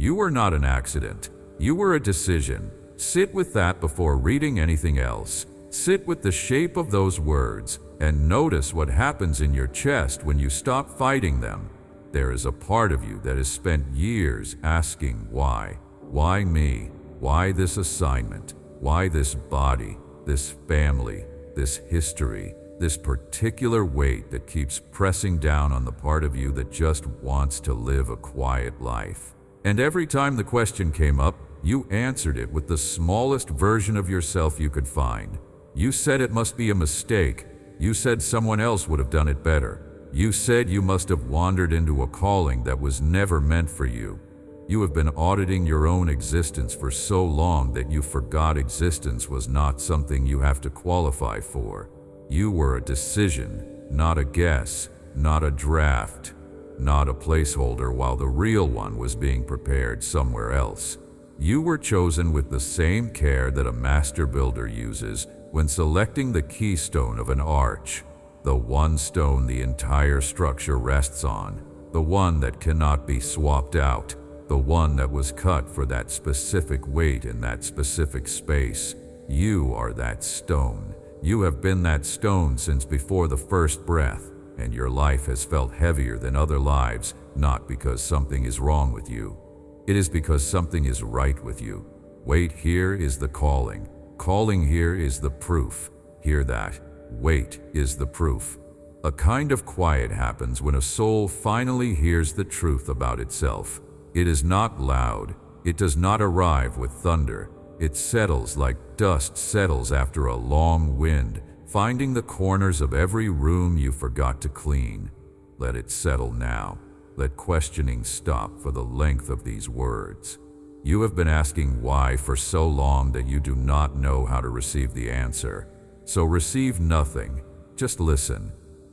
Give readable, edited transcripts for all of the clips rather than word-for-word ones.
You were not an accident. You were a decision. Sit with that before reading anything else. Sit with the shape of those words and notice what happens in your chest when you stop fighting them. There is a part of you that has spent years asking why. Why me? Why this assignment? Why this body, this family, this history, this particular weight that keeps pressing down on the part of you that just wants to live a quiet life? And every time the question came up, you answered it with the smallest version of yourself you could find. You said it must be a mistake. You said someone else would have done it better. You said you must have wandered into a calling that was never meant for you. You have been auditing your own existence for so long that you forgot existence was not something you have to qualify for. You were a decision, not a guess, not a draft, not a placeholder while the real one was being prepared somewhere else. You were chosen with the same care that a master builder uses when selecting the keystone of an arch, the one stone the entire structure rests on, the one that cannot be swapped out, the one that was cut for that specific weight in that specific space. You are that stone. You have been that stone since before the first breath, and your life has felt heavier than other lives, not because something is wrong with you. It is because something is right with you. Wait here is the calling. Calling here is the proof. Hear that. Wait is the proof. A kind of quiet happens when a soul finally hears the truth about itself. It is not loud. It does not arrive with thunder. It settles like dust settles after a long wind, finding the corners of every room you forgot to clean. Let it settle now. Let questioning stop for the length of these words. You have been asking why for so long that you do not know how to receive the answer. So receive nothing. Just listen.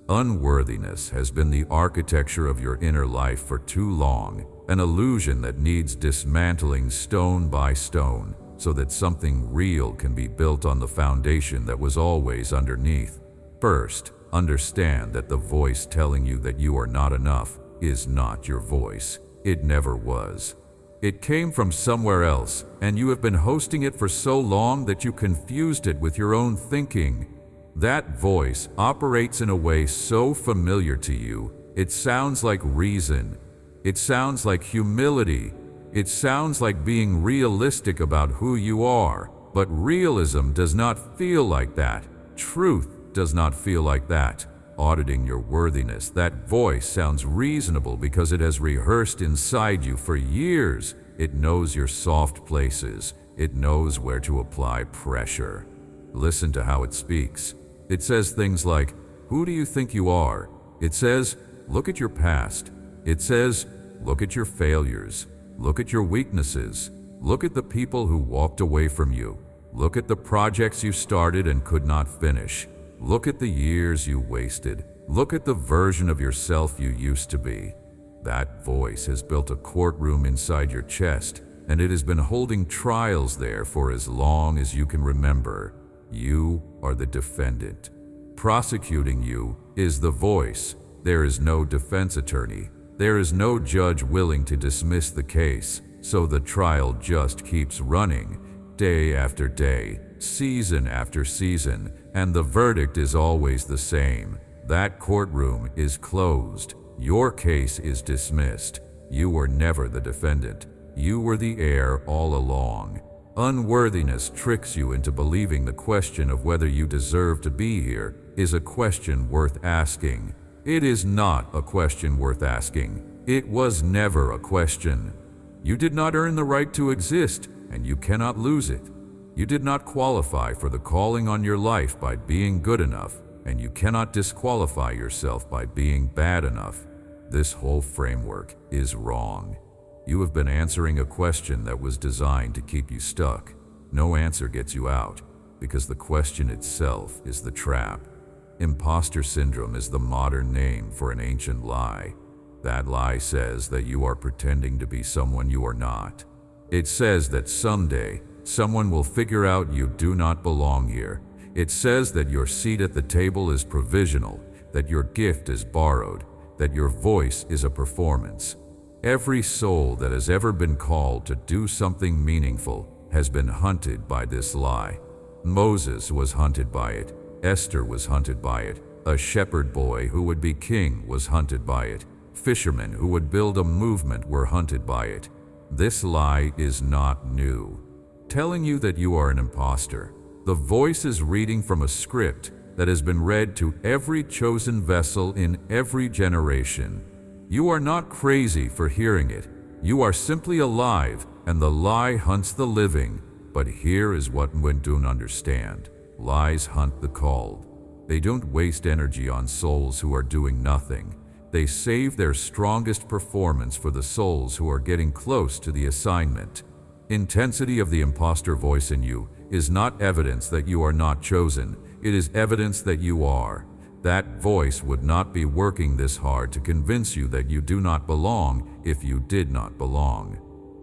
Unworthiness has been the architecture of your inner life for too long, an illusion that needs dismantling stone by stone so that something real can be built on the foundation that was always underneath. First, understand that the voice telling you that you are not enough is not your voice. It never was. It came from somewhere else, and you have been hosting it for so long that you confused it with your own thinking. That voice operates in a way so familiar to you. It sounds like reason. It sounds like humility. It sounds like being realistic about who you are. But realism does not feel like that. Truth does not feel like that. Auditing your worthiness, that voice sounds reasonable because it has rehearsed inside you for years. It knows your soft places. It knows where to apply pressure. Listen to how it speaks. It says things like, "Who do you think you are?" It says, "Look at your past." It says, "Look at your failures. Look at your weaknesses. Look at the people who walked away from you. Look at the projects you started and could not finish. Look at the years you wasted. Look at the version of yourself you used to be." That voice has built a courtroom inside your chest, and it has been holding trials there for as long as you can remember. You are the defendant. Prosecuting you is the voice. There is no defense attorney. There is no judge willing to dismiss the case, so the trial just keeps running, day after day, season after season, and the verdict is always the same. That courtroom is closed. Your case is dismissed. You were never the defendant. You were the heir all along. Unworthiness tricks you into believing the question of whether you deserve to be here is a question worth asking. It is not a question worth asking. It was never a question. You did not earn the right to exist, and you cannot lose it. You did not qualify for the calling on your life by being good enough, and you cannot disqualify yourself by being bad enough. This whole framework is wrong. You have been answering a question that was designed to keep you stuck. No answer gets you out, because the question itself is the trap. Imposter syndrome is the modern name for an ancient lie. That lie says that you are pretending to be someone you are not. It says that someday, someone will figure out you do not belong here. It says that your seat at the table is provisional, that your gift is borrowed, that your voice is a performance. Every soul that has ever been called to do something meaningful has been hunted by this lie. Moses was hunted by it. Esther was hunted by it. A shepherd boy who would be king was hunted by it. Fishermen who would build a movement were hunted by it. This lie is not new, telling you that you are an imposter. The voice is reading from a script that has been read to every chosen vessel in every generation. You are not crazy for hearing it. You are simply alive, and the lie hunts the living. But here is what we don't understand. Lies hunt the called. They don't waste energy on souls who are doing nothing. They save their strongest performance for the souls who are getting close to the assignment. Intensity of the imposter voice in you is not evidence that you are not chosen. It is evidence that you are. That voice would not be working this hard to convince you that you do not belong if you did not belong.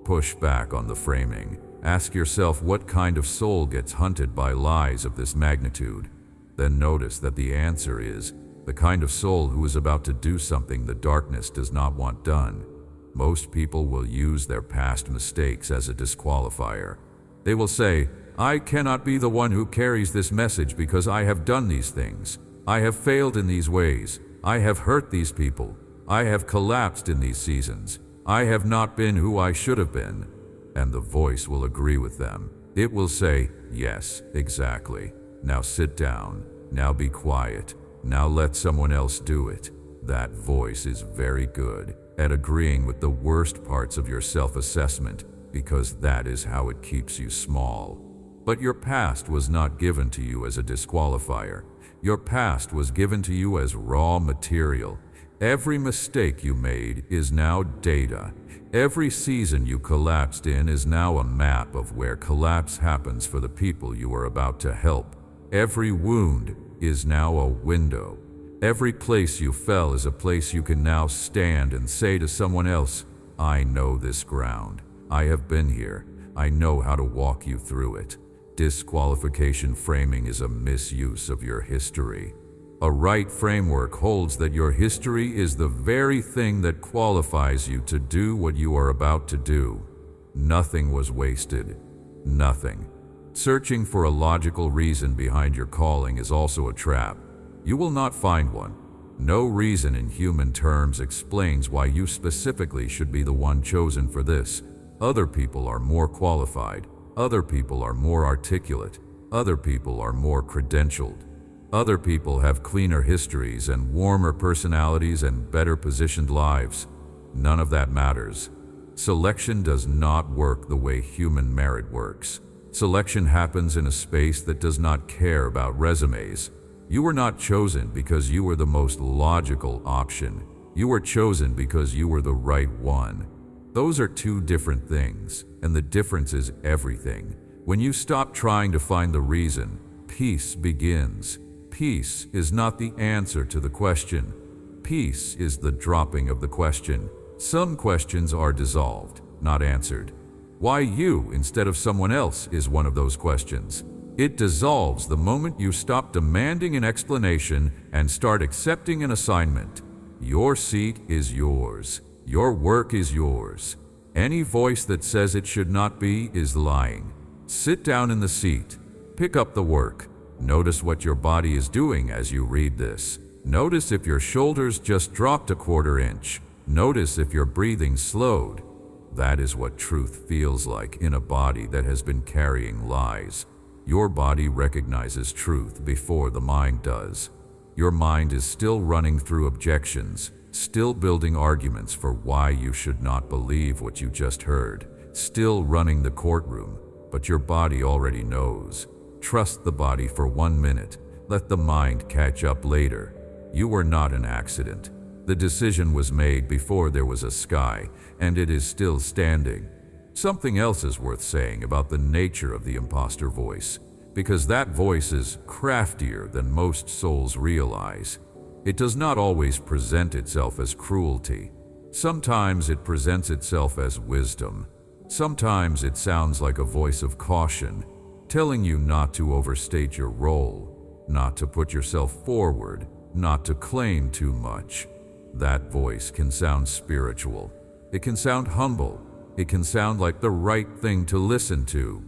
Push back on the framing. Ask yourself what kind of soul gets hunted by lies of this magnitude. Then notice that the answer is the kind of soul who is about to do something the darkness does not want done. Most people will use their past mistakes as a disqualifier. They will say, I cannot be the one who carries this message because I have done these things. I have failed in these ways. I have hurt these people. I have collapsed in these seasons. I have not been who I should have been. And the voice will agree with them. It will say, yes, exactly. Now sit down. Now be quiet. Now let someone else do it. That voice is very good at agreeing with the worst parts of your self-assessment because that is how it keeps you small. But your past was not given to you as a disqualifier. Your past was given to you as raw material. Every mistake you made is now data. Every season you collapsed in is now a map of where collapse happens for the people you are about to help. Every wound is now a window. Every place you fell is a place you can now stand and say to someone else, I know this ground. I have been here. I know how to walk you through it. Disqualification framing is a misuse of your history. A right framework holds that your history is the very thing that qualifies you to do what you are about to do. Nothing was wasted. Nothing. Searching for a logical reason behind your calling is also a trap. You will not find one. No reason in human terms explains why you specifically should be the one chosen for this. Other people are more qualified. Other people are more articulate. Other people are more credentialed. Other people have cleaner histories and warmer personalities and better positioned lives. None of that matters. Selection does not work the way human merit works. Selection happens in a space that does not care about resumes. You were not chosen because you were the most logical option. You were chosen because you were the right one. Those are two different things, and the difference is everything. When you stop trying to find the reason, peace begins. Peace is not the answer to the question. Peace is the dropping of the question. Some questions are dissolved, not answered. Why you instead of someone else is one of those questions. It dissolves the moment you stop demanding an explanation and start accepting an assignment. Your seat is yours. Your work is yours. Any voice that says it should not be is lying. Sit down in the seat. Pick up the work. Notice what your body is doing as you read this. Notice if your shoulders just dropped a quarter inch. Notice if your breathing slowed. That is what truth feels like in a body that has been carrying lies. Your body recognizes truth before the mind does. Your mind is still running through objections, still building arguments for why you should not believe what you just heard, still running the courtroom, but your body already knows. Trust the body for 1 minute. Let the mind catch up later. You were not an accident. The decision was made before there was a sky, and it is still standing. Something else is worth saying about the nature of the imposter voice, because that voice is craftier than most souls realize. It does not always present itself as cruelty. Sometimes it presents itself as wisdom. Sometimes it sounds like a voice of caution, telling you not to overstate your role, not to put yourself forward, not to claim too much. That voice can sound spiritual. It can sound humble. It can sound like the right thing to listen to.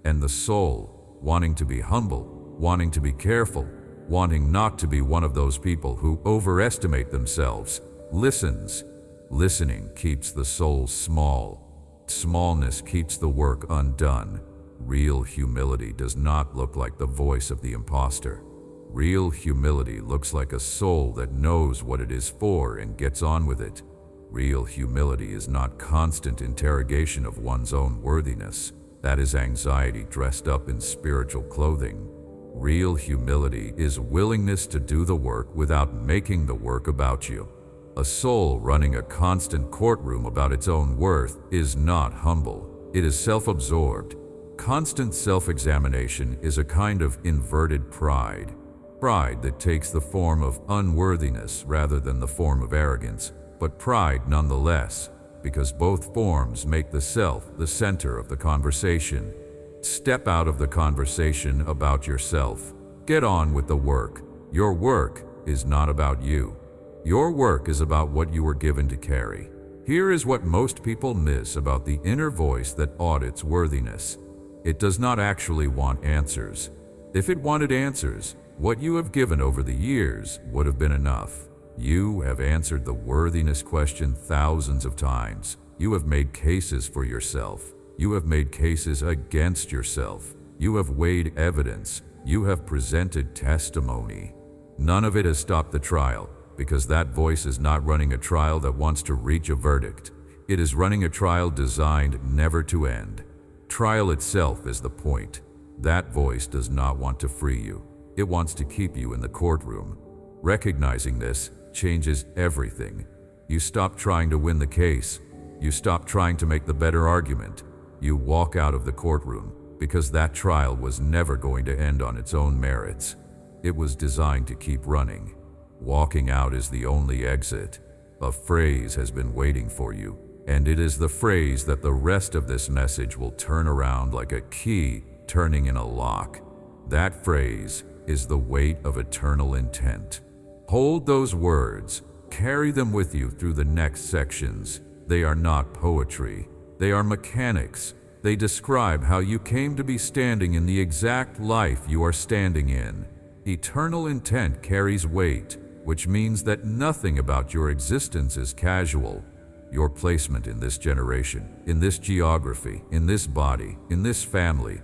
And the soul, wanting to be humble, wanting to be careful, wanting not to be one of those people who overestimate themselves, listens. Listening keeps the soul small. Smallness keeps the work undone. Real humility does not look like the voice of the imposter. Real humility looks like a soul that knows what it is for and gets on with it. Real humility is not constant interrogation of one's own worthiness. That is anxiety dressed up in spiritual clothing. Real humility is willingness to do the work without making the work about you. A soul running a constant courtroom about its own worth is not humble. It is self-absorbed. Constant self-examination is a kind of inverted pride. Pride that takes the form of unworthiness rather than the form of arrogance, but pride nonetheless, because both forms make the self the center of the conversation. Step out of the conversation about yourself. Get on with the work. Your work is not about you. Your work is about what you were given to carry. Here is what most people miss about the inner voice that audits worthiness. It does not actually want answers. If it wanted answers, what you have given over the years would have been enough. You have answered the worthiness question thousands of times. You have made cases for yourself. You have made cases against yourself. You have weighed evidence. You have presented testimony. None of it has stopped the trial, because that voice is not running a trial that wants to reach a verdict. It is running a trial designed never to end. Trial itself is the point. That voice does not want to free you. It wants to keep you in the courtroom. Recognizing this changes everything. You stop trying to win the case. You stop trying to make the better argument. You walk out of the courtroom because that trial was never going to end on its own merits. It was designed to keep running. Walking out is the only exit. A phrase has been waiting for you, and it is the phrase that the rest of this message will turn around like a key turning in a lock. That phrase is the weight of eternal intent. Hold those words. Carry them with you through the next sections. They are not poetry. They are mechanics. They describe how you came to be standing in the exact life you are standing in. Eternal intent carries weight, which means that nothing about your existence is casual. Your placement in this generation, in this geography, in this body, in this family,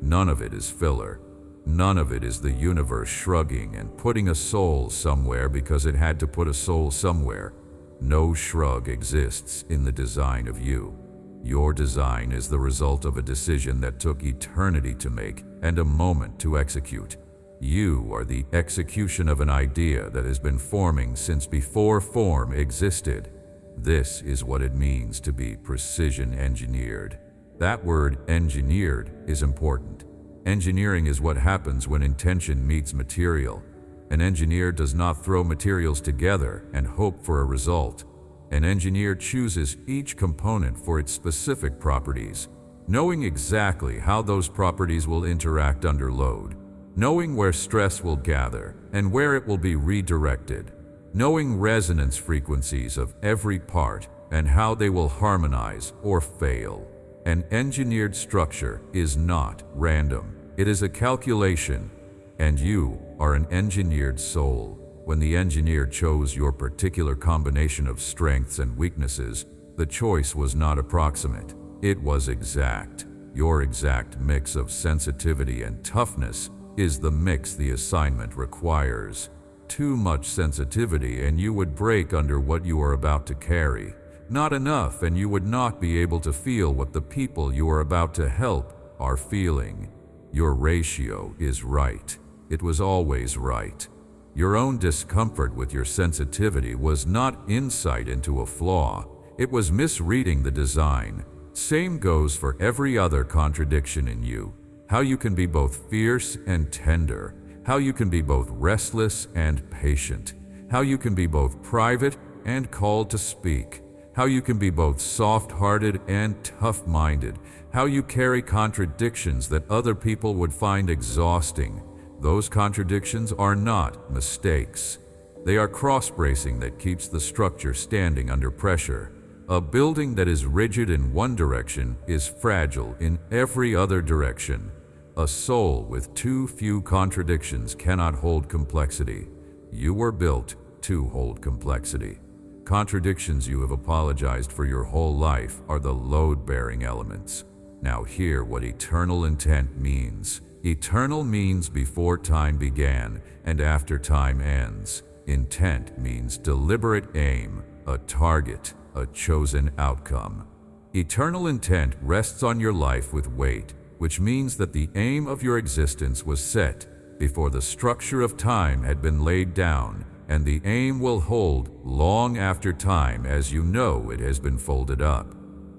none of it is filler. None of it is the universe shrugging and putting a soul somewhere because it had to put a soul somewhere. No shrug exists in the design of you. Your design is the result of a decision that took eternity to make and a moment to execute. You are the execution of an idea that has been forming since before form existed. This is what it means to be precision engineered. That word, engineered, is important. Engineering is what happens when intention meets material. An engineer does not throw materials together and hope for a result. An engineer chooses each component for its specific properties, knowing exactly how those properties will interact under load, knowing where stress will gather and where it will be redirected, knowing resonance frequencies of every part and how they will harmonize or fail. An engineered structure is not random. It is a calculation, and you are an engineered soul. When the engineer chose your particular combination of strengths and weaknesses, the choice was not approximate. It was exact. Your exact mix of sensitivity and toughness is the mix the assignment requires. Too much sensitivity and you would break under what you are about to carry. Not enough and you would not be able to feel what the people you are about to help are feeling. Your ratio is right. It was always right. Your own discomfort with your sensitivity was not insight into a flaw. It was misreading the design. Same goes for every other contradiction in you. How you can be both fierce and tender. How you can be both restless and patient. How you can be both private and called to speak. How you can be both soft-hearted and tough-minded. How you carry contradictions that other people would find exhausting. Those contradictions are not mistakes. They are cross-bracing that keeps the structure standing under pressure. A building that is rigid in one direction is fragile in every other direction. A soul with too few contradictions cannot hold complexity. You were built to hold complexity. Contradictions you have apologized for your whole life are the load-bearing elements. Now hear what eternal intent means. Eternal means before time began and after time ends. Intent means deliberate aim, a target, a chosen outcome. Eternal intent rests on your life with weight, which means that the aim of your existence was set before the structure of time had been laid down, and the aim will hold long after time as you know it has been folded up.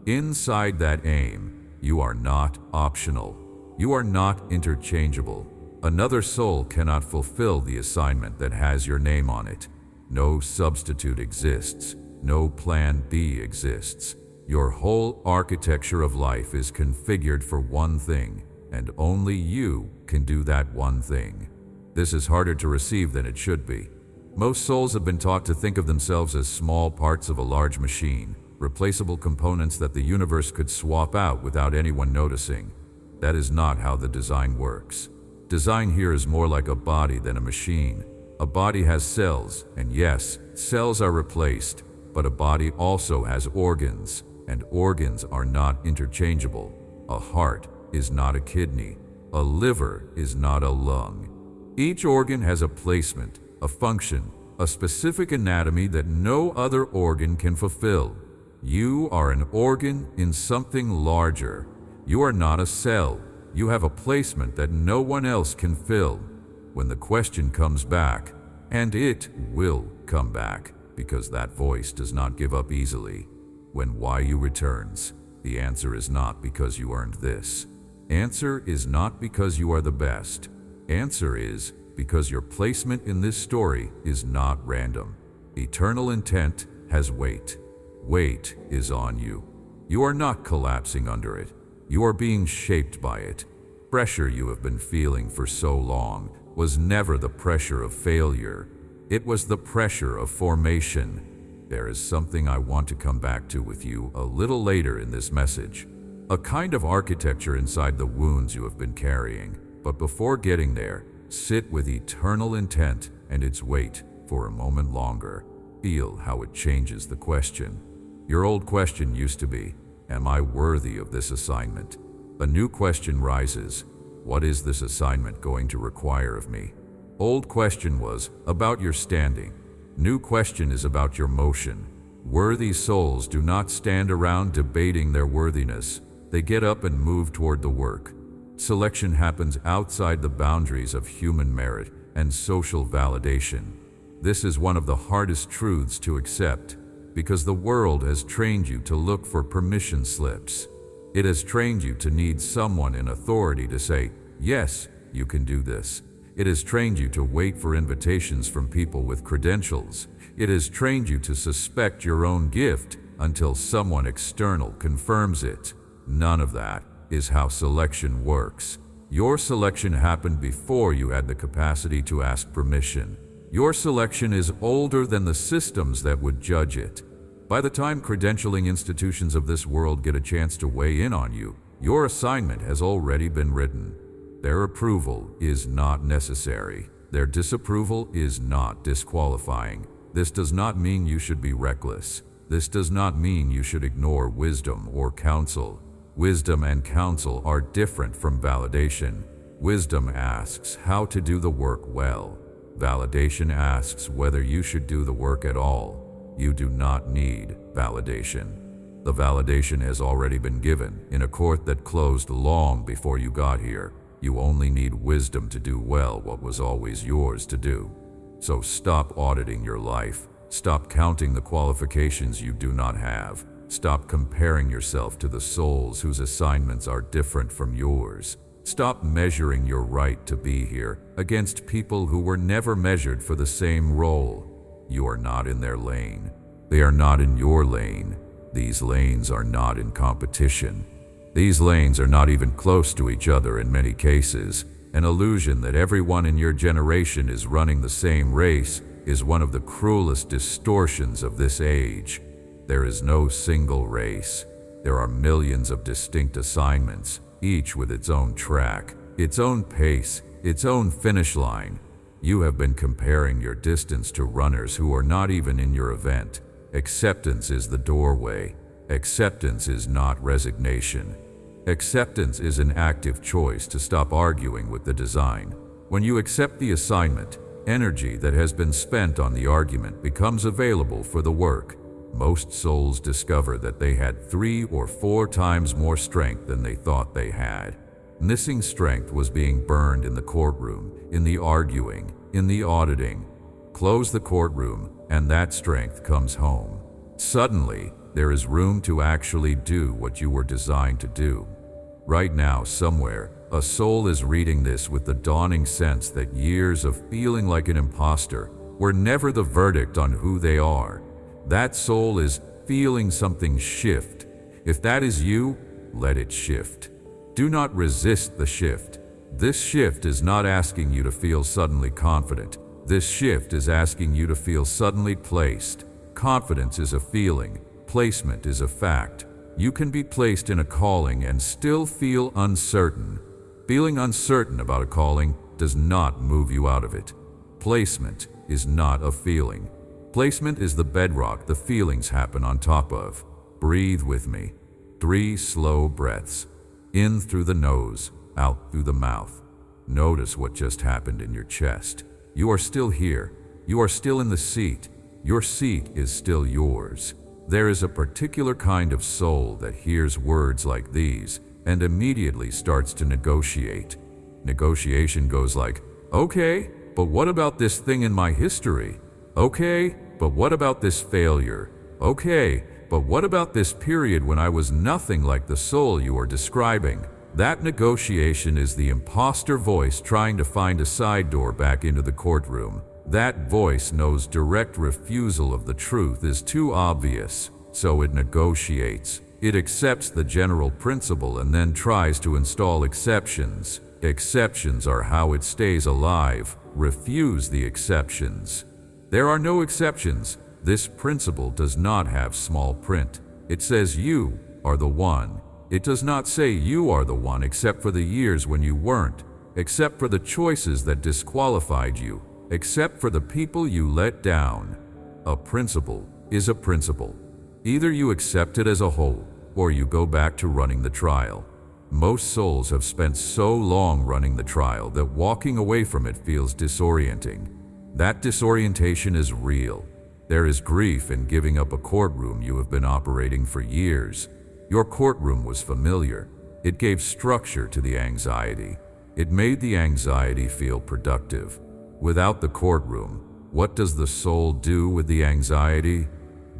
Inside that aim, you are not optional. You are not interchangeable. Another soul cannot fulfill the assignment that has your name on it. No substitute exists. No plan B exists. Your whole architecture of life is configured for one thing, and only you can do that one thing. This is harder to receive than it should be. Most souls have been taught to think of themselves as small parts of a large machine, replaceable components that the universe could swap out without anyone noticing. That is not how the design works. Design here is more like a body than a machine. A body has cells, and yes, cells are replaced, but a body also has organs, and organs are not interchangeable. A heart is not a kidney. A liver is not a lung. Each organ has a placement, a function, a specific anatomy that no other organ can fulfill. You are an organ in something larger. You are not a cell. You have a placement that no one else can fill. When the question comes back, and it will come back, because that voice does not give up easily. When why you returns, the answer is not because you earned this. Answer is not because you are the best. Answer is because your placement in this story is not random. Eternal intent has weight. Weight is on you. You are not collapsing under it. You are being shaped by it. Pressure you have been feeling for so long was never the pressure of failure. It was the pressure of formation. There is something I want to come back to with you a little later in this message. A kind of architecture inside the wounds you have been carrying. But before getting there, sit with eternal intent and its weight for a moment longer. Feel how it changes the question. Your old question used to be, am I worthy of this assignment? A new question rises. What is this assignment going to require of me? Old question was about your standing. New question is about your motion. Worthy souls do not stand around debating their worthiness. They get up and move toward the work. Selection happens outside the boundaries of human merit and social validation. This is one of the hardest truths to accept, because the world has trained you to look for permission slips. It has trained you to need someone in authority to say, yes, you can do this. It has trained you to wait for invitations from people with credentials. It has trained you to suspect your own gift until someone external confirms it. None of that is how selection works. Your selection happened before you had the capacity to ask permission. Your selection is older than the systems that would judge it. By the time credentialing institutions of this world get a chance to weigh in on you, your assignment has already been written. Their approval is not necessary. Their disapproval is not disqualifying. This does not mean you should be reckless. This does not mean you should ignore wisdom or counsel. Wisdom and counsel are different from validation. Wisdom asks how to do the work well. Validation asks whether you should do the work at all. You do not need validation. The validation has already been given in a court that closed long before you got here. You only need wisdom to do well what was always yours to do. So stop auditing your life. Stop counting the qualifications you do not have. Stop comparing yourself to the souls whose assignments are different from yours. Stop measuring your right to be here against people who were never measured for the same role. You are not in their lane. They are not in your lane. These lanes are not in competition. These lanes are not even close to each other in many cases. An illusion that everyone in your generation is running the same race is one of the cruelest distortions of this age. There is no single race. There are millions of distinct assignments, each with its own track, its own pace, its own finish line. You have been comparing your distance to runners who are not even in your event. Acceptance is the doorway. Acceptance is not resignation. Acceptance is an active choice to stop arguing with the design. When you accept the assignment, energy that has been spent on the argument becomes available for the work. Most souls discover that they had 3 or 4 times more strength than they thought they had. Missing strength was being burned in the courtroom, in the arguing, in the auditing. Close the courtroom, and that strength comes home. Suddenly, there is room to actually do what you were designed to do. Right now, somewhere, a soul is reading this with the dawning sense that years of feeling like an imposter were never the verdict on who they are. That soul is feeling something shift. If that is you, let it shift. Do not resist the shift. This shift is not asking you to feel suddenly confident. This shift is asking you to feel suddenly placed. Confidence is a feeling. Placement is a fact. You can be placed in a calling and still feel uncertain. Feeling uncertain about a calling does not move you out of it. Placement is not a feeling. Placement is the bedrock the feelings happen on top of. Breathe with me. 3 slow breaths. In through the nose, out through the mouth. Notice what just happened in your chest. You are still here. You are still in the seat. Your seat is still yours. There is a particular kind of soul that hears words like these and immediately starts to negotiate. Negotiation goes like, okay, but what about this thing in my history? Okay, but what about this failure? Okay, but what about this period when I was nothing like the soul you are describing? That negotiation is the imposter voice trying to find a side door back into the courtroom. That voice knows direct refusal of the truth is too obvious, so it negotiates. It accepts the general principle and then tries to install exceptions. Exceptions are how it stays alive. Refuse the exceptions. There are no exceptions. This principle does not have small print. It says you are the one. It does not say you are the one except for the years when you weren't, except for the choices that disqualified you, except for the people you let down. A principle is a principle. Either you accept it as a whole, or you go back to running the trial. Most souls have spent so long running the trial that walking away from it feels disorienting. That disorientation is real. There is grief in giving up a courtroom you have been operating for years. Your courtroom was familiar. It gave structure to the anxiety. It made the anxiety feel productive. Without the courtroom, what does the soul do with the anxiety?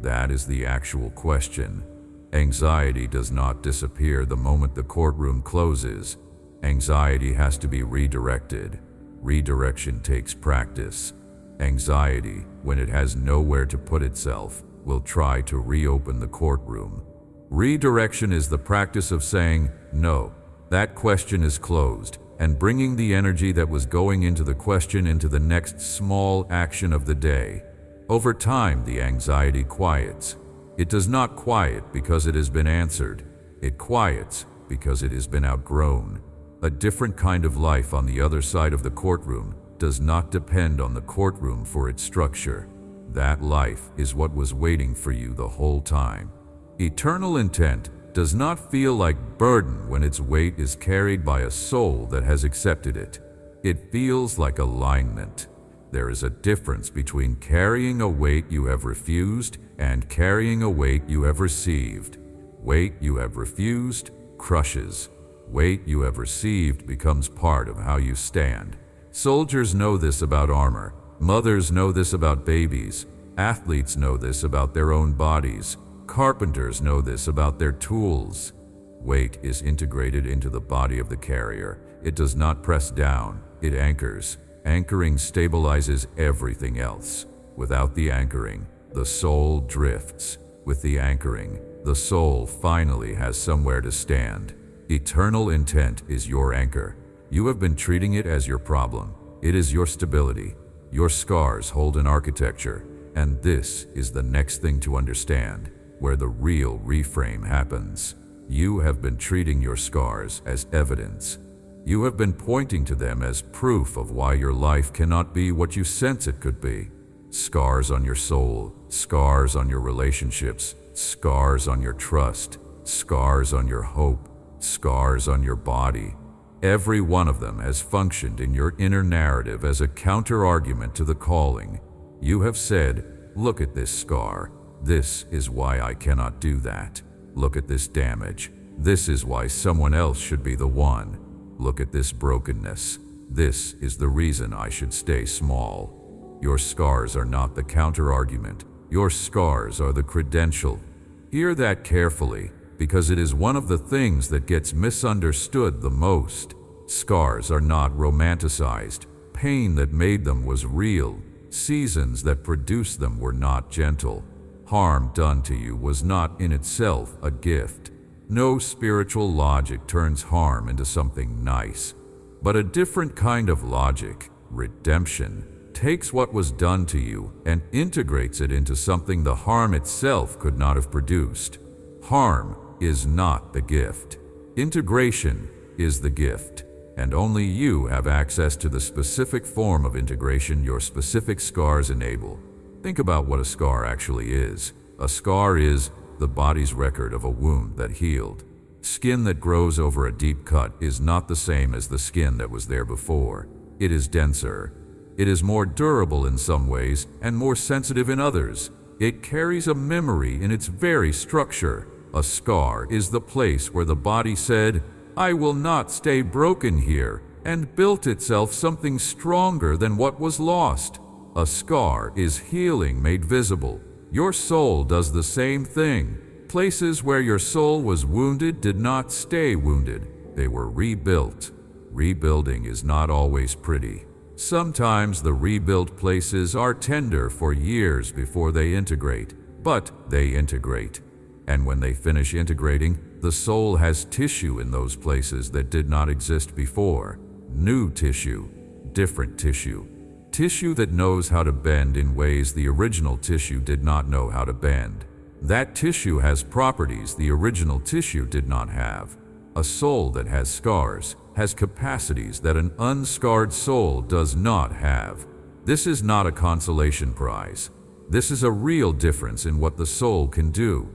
That is the actual question. Anxiety does not disappear the moment the courtroom closes. Anxiety has to be redirected. Redirection takes practice. Anxiety, when it has nowhere to put itself, will try to reopen the courtroom. Redirection is the practice of saying, no, that question is closed, and bringing the energy that was going into the question into the next small action of the day. Over time, the anxiety quiets. It does not quiet because it has been answered. It quiets because it has been outgrown. A different kind of life on the other side of the courtroom does not depend on the courtroom for its structure. That life is what was waiting for you the whole time. Eternal intent does not feel like burden when its weight is carried by a soul that has accepted it. It feels like alignment. There is a difference between carrying a weight you have refused and carrying a weight you have received. Weight you have refused crushes. Weight you have received becomes part of how you stand. Soldiers know this about armor. Mothers know this about babies. Athletes know this about their own bodies. Carpenters know this about their tools. Weight is integrated into the body of the carrier. It does not press down, it anchors. Anchoring stabilizes everything else. Without the anchoring, the soul drifts. With the anchoring, the soul finally has somewhere to stand. Eternal intent is your anchor. You have been treating it as your problem. It is your stability. Your scars hold an architecture, and this is the next thing to understand. where the real reframe happens. You have been treating your scars as evidence. You have been pointing to them as proof of why your life cannot be what you sense it could be. Scars on your soul, scars on your relationships, scars on your trust, scars on your hope, scars on your body. Every one of them has functioned in your inner narrative as a counter-argument to the calling. You have said, "Look at this scar. This is why I cannot do that. Look at this damage. This is why someone else should be the one. Look at this brokenness. This is the reason I should stay small." Your scars are not the counter-argument. Your scars are the credential. Hear that carefully, because it is one of the things that gets misunderstood the most. Scars are not romanticized. Pain that made them was real. Seasons that produced them were not gentle. Harm done to you was not in itself a gift. No spiritual logic turns harm into something nice. But a different kind of logic, redemption, takes what was done to you and integrates it into something the harm itself could not have produced. Harm is not the gift. Integration is the gift, and only you have access to the specific form of integration your specific scars enable. Think about what a scar actually is. A scar is the body's record of a wound that healed. Skin that grows over a deep cut is not the same as the skin that was there before. It is denser. It is more durable in some ways and more sensitive in others. It carries a memory in its very structure. A scar is the place where the body said, "I will not stay broken here," and built itself something stronger than what was lost. A scar is healing made visible. Your soul does the same thing. Places where your soul was wounded did not stay wounded. They were rebuilt. Rebuilding is not always pretty. Sometimes the rebuilt places are tender for years before they integrate, but they integrate. And when they finish integrating, the soul has tissue in those places that did not exist before. New tissue, different tissue. Tissue that knows how to bend in ways the original tissue did not know how to bend. That tissue has properties the original tissue did not have. A soul that has scars has capacities that an unscarred soul does not have. This is not a consolation prize. This is a real difference in what the soul can do.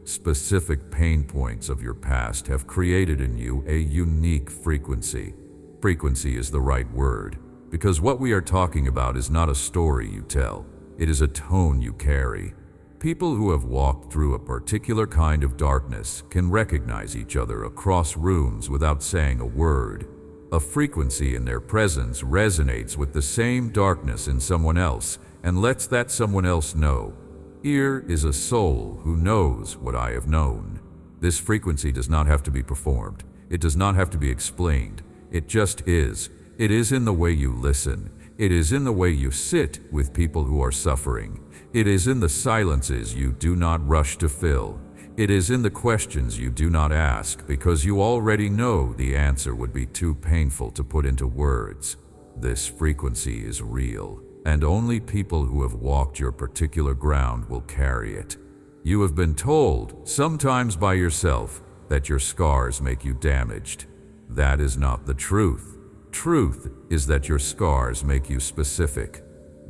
Specific pain points of your past have created in you a unique frequency. Frequency is the right word, because what we are talking about is not a story you tell. It is a tone you carry. People who have walked through a particular kind of darkness can recognize each other across rooms without saying a word. A frequency in their presence resonates with the same darkness in someone else and lets that someone else know. Here is a soul who knows what I have known. This frequency does not have to be performed. It does not have to be explained. It just is. It is in the way you listen. It is in the way you sit with people who are suffering. It is in the silences you do not rush to fill. It is in the questions you do not ask because you already know the answer would be too painful to put into words. This frequency is real, and only people who have walked your particular ground will carry it. You have been told, sometimes by yourself, that your scars make you damaged. That is not the truth. Truth is that your scars make you specific.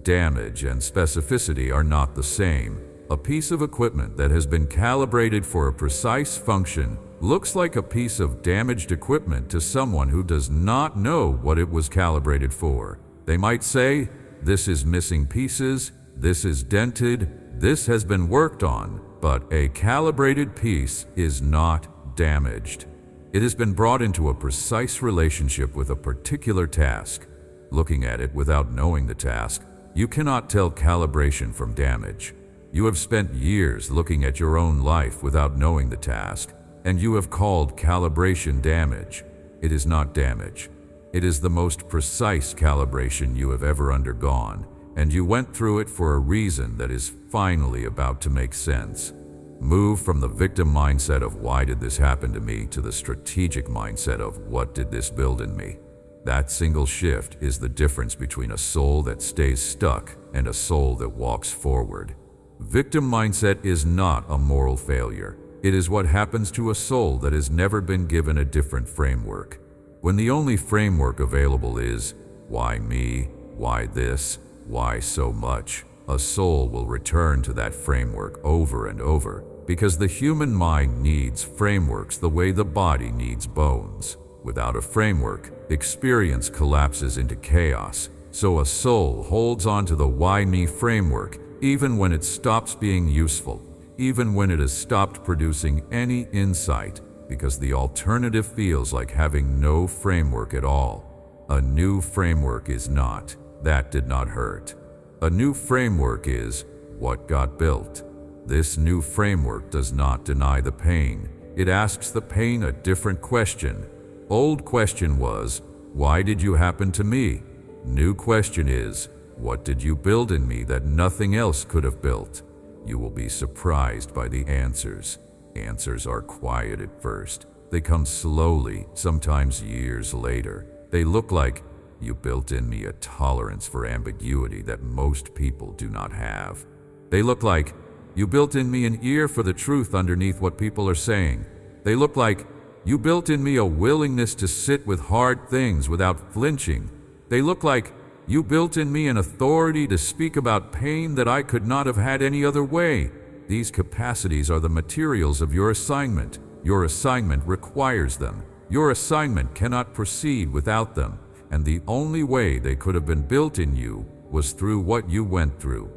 Damage and specificity are not the same. A piece of equipment that has been calibrated for a precise function looks like a piece of damaged equipment to someone who does not know what it was calibrated for. They might say, "This is missing pieces, this is dented, this has been worked on," but a calibrated piece is not damaged. It has been brought into a precise relationship with a particular task. Looking at it without knowing the task, you cannot tell calibration from damage. You have spent years looking at your own life without knowing the task, and you have called calibration damage. It is not damage. It is the most precise calibration you have ever undergone, and you went through it for a reason that is finally about to make sense. Move from the victim mindset of "why did this happen to me" to the strategic mindset of "what did this build in me?" That single shift is the difference between a soul that stays stuck and a soul that walks forward. Victim mindset is not a moral failure. It is what happens to a soul that has never been given a different framework. When the only framework available is, why me? Why this? Why so much? A soul will return to that framework over and over, because the human mind needs frameworks the way the body needs bones. Without a framework, experience collapses into chaos, so a soul holds on to the why me framework even when it stops being useful, even when it has stopped producing any insight, because the alternative feels like having no framework at all. A new framework is not, that did not hurt. A new framework is, what got built. This new framework does not deny the pain. It asks the pain a different question. Old question was, why did you happen to me? New question is, what did you build in me that nothing else could have built? You will be surprised by the answers. Answers are quiet at first. They come slowly, sometimes years later. They look like, you built in me a tolerance for ambiguity that most people do not have. They look like, you built in me an ear for the truth underneath what people are saying. They look like, you built in me a willingness to sit with hard things without flinching. They look like, you built in me an authority to speak about pain that I could not have had any other way. These capacities are the materials of your assignment. Your assignment requires them. Your assignment cannot proceed without them. And the only way they could have been built in you was through what you went through.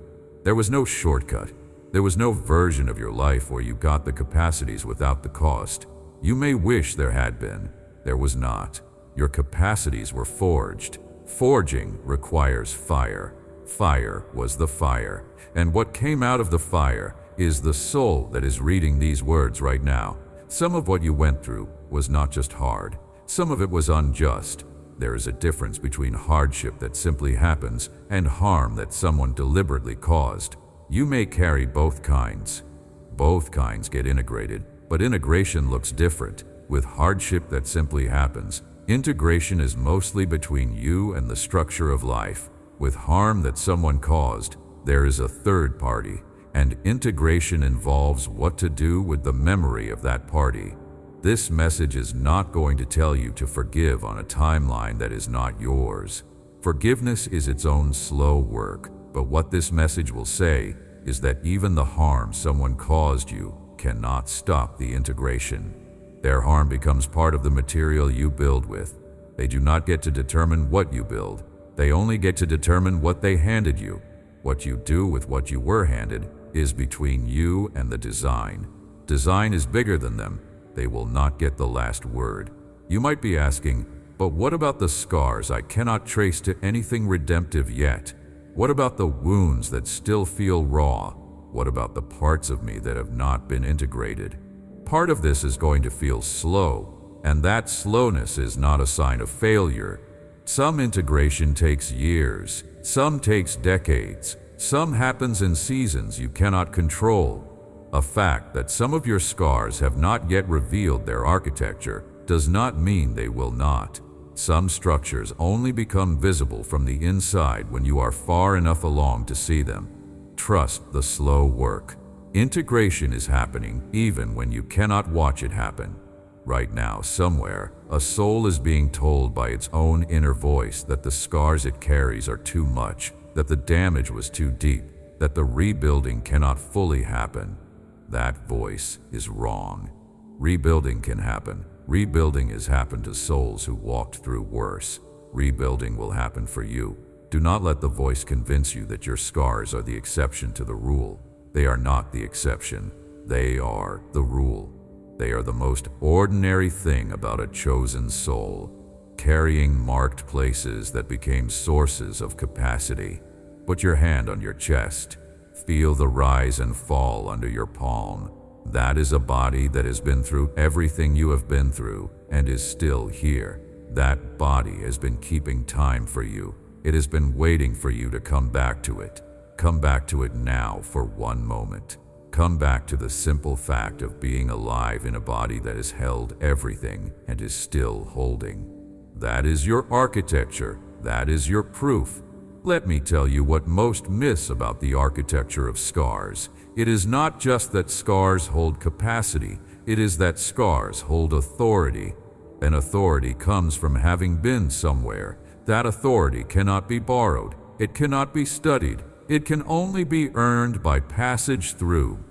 There was no shortcut. There was no version of your life where you got the capacities without the cost. You may wish there had been. There was not. Your capacities were forged. Forging requires fire. Fire was the fire. And what came out of the fire is the soul that is reading these words right now. Some of what you went through was not just hard. Some of it was unjust. There is a difference between hardship that simply happens and harm that someone deliberately caused. You may carry both kinds. Both kinds get integrated, but integration looks different. With hardship that simply happens, integration is mostly between you and the structure of life. With harm that someone caused, there is a third party, and integration involves what to do with the memory of that party. This message is not going to tell you to forgive on a timeline that is not yours. Forgiveness is its own slow work, but what this message will say is that even the harm someone caused you cannot stop the integration. Their harm becomes part of the material you build with. They do not get to determine what you build. They only get to determine what they handed you. What you do with what you were handed is between you and the design. Design is bigger than them. They will not get the last word. You might be asking, but what about the scars I cannot trace to anything redemptive yet? What about the wounds that still feel raw? What about the parts of me that have not been integrated? Part of this is going to feel slow, and that slowness is not a sign of failure. Some integration takes years, some takes decades, some happens in seasons you cannot control. A fact that some of your scars have not yet revealed their architecture does not mean they will not. Some structures only become visible from the inside when you are far enough along to see them. Trust the slow work. Integration is happening even when you cannot watch it happen. Right now, somewhere, a soul is being told by its own inner voice that the scars it carries are too much, that the damage was too deep, that the rebuilding cannot fully happen. That voice is wrong. Rebuilding can happen. Rebuilding has happened to souls who walked through worse. Rebuilding will happen for you. Do not let the voice convince you that your scars are the exception to the rule. They are not the exception. They are the rule. They are the most ordinary thing about a chosen soul, carrying marked places that became sources of capacity. Put your hand on your chest. Feel the rise and fall under your palm. That is a body that has been through everything you have been through and is still here. That body has been keeping time for you. It has been waiting for you to come back to it. Come back to it now for one moment. Come back to the simple fact of being alive in a body that has held everything and is still holding. That is your architecture. That is your proof. Let me tell you what most miss about the architecture of scars. It is not just that scars hold capacity, it is that scars hold authority. And authority comes from having been somewhere. That authority cannot be borrowed, it cannot be studied, it can only be earned by passage through.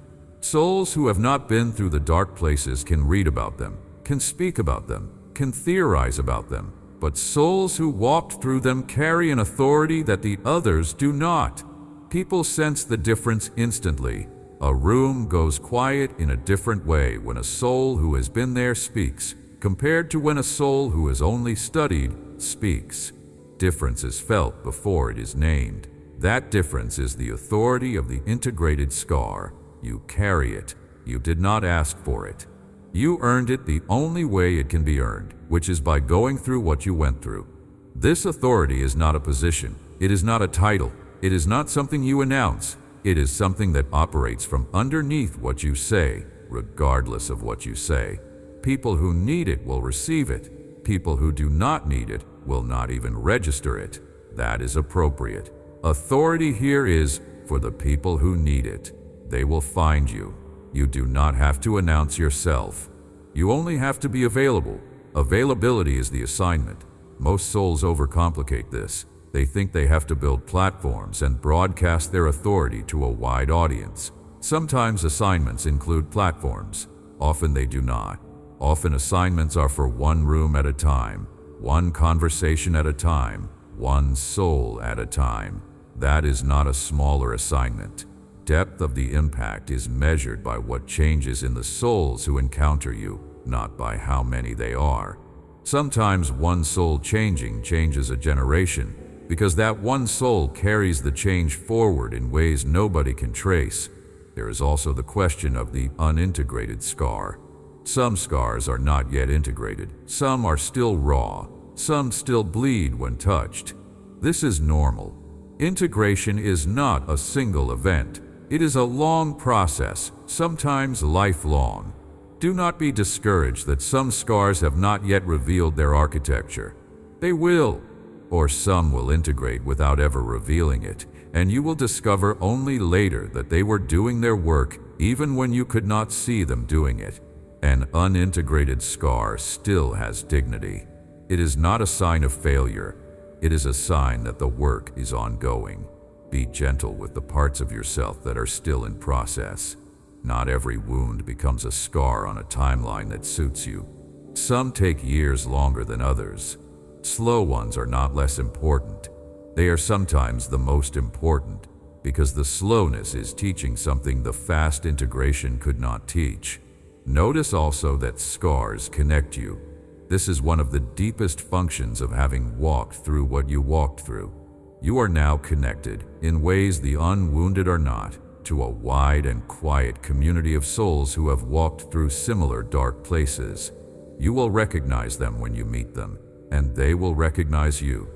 Souls who have not been through the dark places can read about them, can speak about them, can theorize about them, but souls who walked through them carry an authority that the others do not. People sense the difference instantly. A room goes quiet in a different way when a soul who has been there speaks, compared to when a soul who has only studied speaks. Difference is felt before it is named. That difference is the authority of the integrated scar. You carry it. You did not ask for it. You earned it the only way it can be earned, which is by going through what you went through. This authority is not a position. It is not a title. It is not something you announce. It is something that operates from underneath what you say, regardless of what you say. People who need it will receive it. People who do not need it will not even register it. That is appropriate. Authority here is for the people who need it. They will find you. You do not have to announce yourself. You only have to be available. Availability is the assignment. Most souls overcomplicate this. They think they have to build platforms and broadcast their authority to a wide audience. Sometimes assignments include platforms. Often they do not. Often assignments are for one room at a time, one conversation at a time, one soul at a time. That is not a smaller assignment. Depth of the impact is measured by what changes in the souls who encounter you, not by how many they are. Sometimes one soul changing changes a generation, because that one soul carries the change forward in ways nobody can trace. There is also the question of the unintegrated scar. Some scars are not yet integrated. Some are still raw. Some still bleed when touched. This is normal. Integration is not a single event. It is a long process, sometimes lifelong. Do not be discouraged that some scars have not yet revealed their architecture. They will, or some will integrate without ever revealing it, and you will discover only later that they were doing their work even when you could not see them doing it. An unintegrated scar still has dignity. It is not a sign of failure. It is a sign that the work is ongoing. Be gentle with the parts of yourself that are still in process. Not every wound becomes a scar on a timeline that suits you. Some take years longer than others. Slow ones are not less important. They are sometimes the most important, because the slowness is teaching something the fast integration could not teach. Notice also that scars connect you. This is one of the deepest functions of having walked through what you walked through. You are now connected, in ways the unwounded are not, to a wide and quiet community of souls who have walked through similar dark places. You will recognize them when you meet them, and they will recognize you.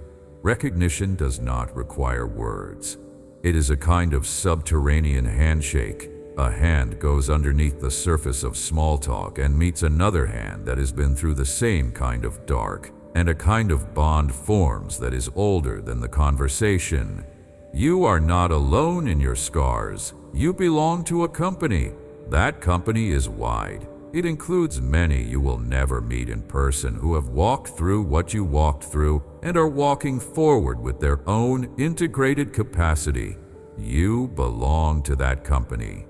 Recognition does not require words. It is a kind of subterranean handshake. A hand goes underneath the surface of small talk and meets another hand that has been through the same kind of dark, and a kind of bond forms that is older than the conversation. You are not alone in your scars. You belong to a company. That company is wide. It includes many you will never meet in person who have walked through what you walked through and are walking forward with their own integrated capacity. You belong to that company.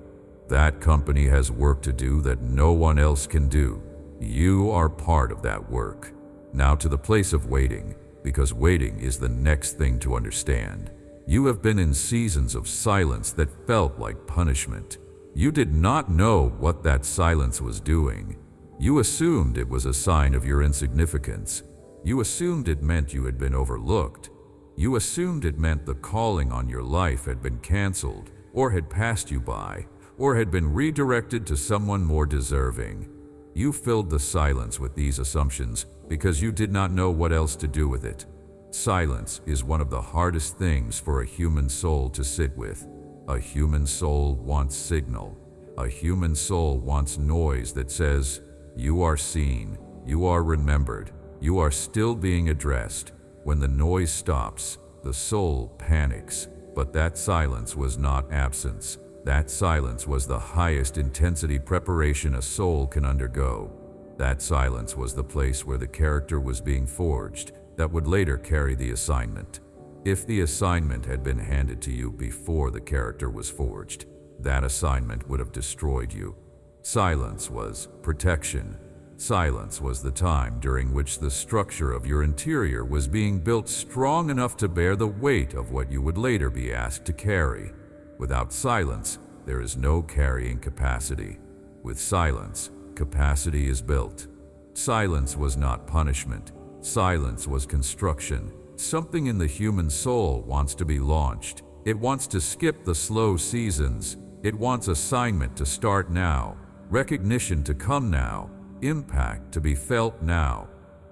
That company has work to do that no one else can do. You are part of that work. Now to the place of waiting, because waiting is the next thing to understand. You have been in seasons of silence that felt like punishment. You did not know what that silence was doing. You assumed it was a sign of your insignificance. You assumed it meant you had been overlooked. You assumed it meant the calling on your life had been canceled, or had passed you by, or had been redirected to someone more deserving. You filled the silence with these assumptions because you did not know what else to do with it. Silence is one of the hardest things for a human soul to sit with. A human soul wants signal. A human soul wants noise that says, you are seen, you are remembered, you are still being addressed. When the noise stops, the soul panics. But that silence was not absence. That silence was the highest intensity preparation a soul can undergo. That silence was the place where the character was being forged that would later carry the assignment. If the assignment had been handed to you before the character was forged, that assignment would have destroyed you. Silence was protection. Silence was the time during which the structure of your interior was being built strong enough to bear the weight of what you would later be asked to carry. Without silence, there is no carrying capacity. With silence, capacity is built. Silence was not punishment. Silence was construction. Something in the human soul wants to be launched. It wants to skip the slow seasons. It wants assignment to start now, recognition to come now, impact to be felt now.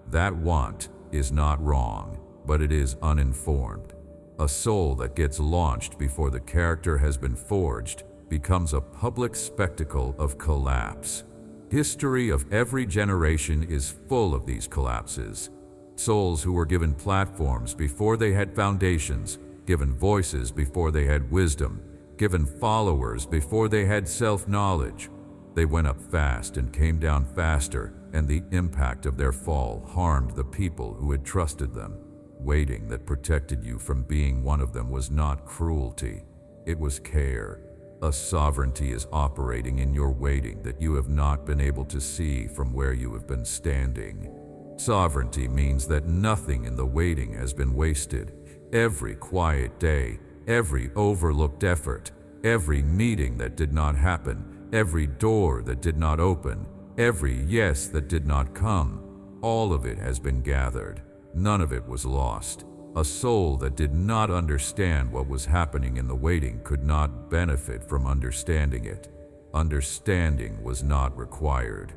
That want is not wrong, but it is uninformed. A soul that gets launched before the character has been forged becomes a public spectacle of collapse. History of every generation is full of these collapses. Souls who were given platforms before they had foundations, given voices before they had wisdom, given followers before they had self-knowledge. They went up fast and came down faster, and the impact of their fall harmed the people who had trusted them. Waiting that protected you from being one of them was not cruelty. It was care. A sovereignty is operating in your waiting that you have not been able to see from where you have been standing. Sovereignty means that nothing in the waiting has been wasted. Every quiet day, every overlooked effort, every meeting that did not happen, every door that did not open, every yes that did not come, all of it has been gathered. None of it was lost. A soul that did not understand what was happening in the waiting could not benefit from understanding it. Understanding was not required.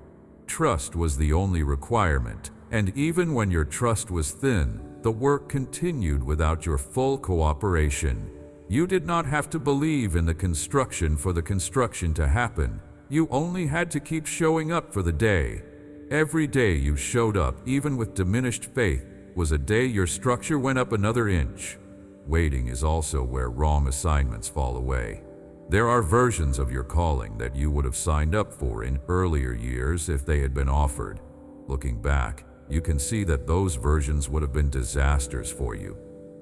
Trust was the only requirement, and even when your trust was thin, the work continued without your full cooperation. You did not have to believe in the construction for the construction to happen. You only had to keep showing up for the day. Every day you showed up, even with diminished faith, was a day your structure went up another inch. Waiting is also where wrong assignments fall away. There are versions of your calling that you would have signed up for in earlier years if they had been offered. Looking back, you can see that those versions would have been disasters for you.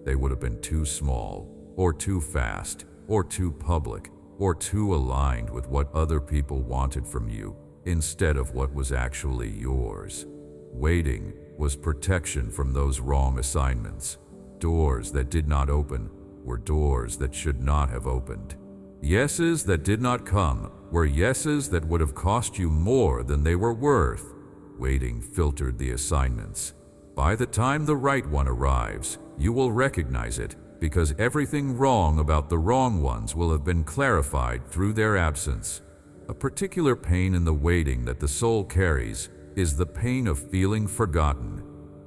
They would have been too small, or too fast, or too public, or too aligned with what other people wanted from you, instead of what was actually yours. Waiting was protection from those wrong assignments. Doors that did not open were doors that should not have opened. Yeses that did not come were yeses that would have cost you more than they were worth. Waiting filtered the assignments. By the time the right one arrives, you will recognize it, because everything wrong about the wrong ones will have been clarified through their absence. A particular pain in the waiting that the soul carries is the pain of feeling forgotten.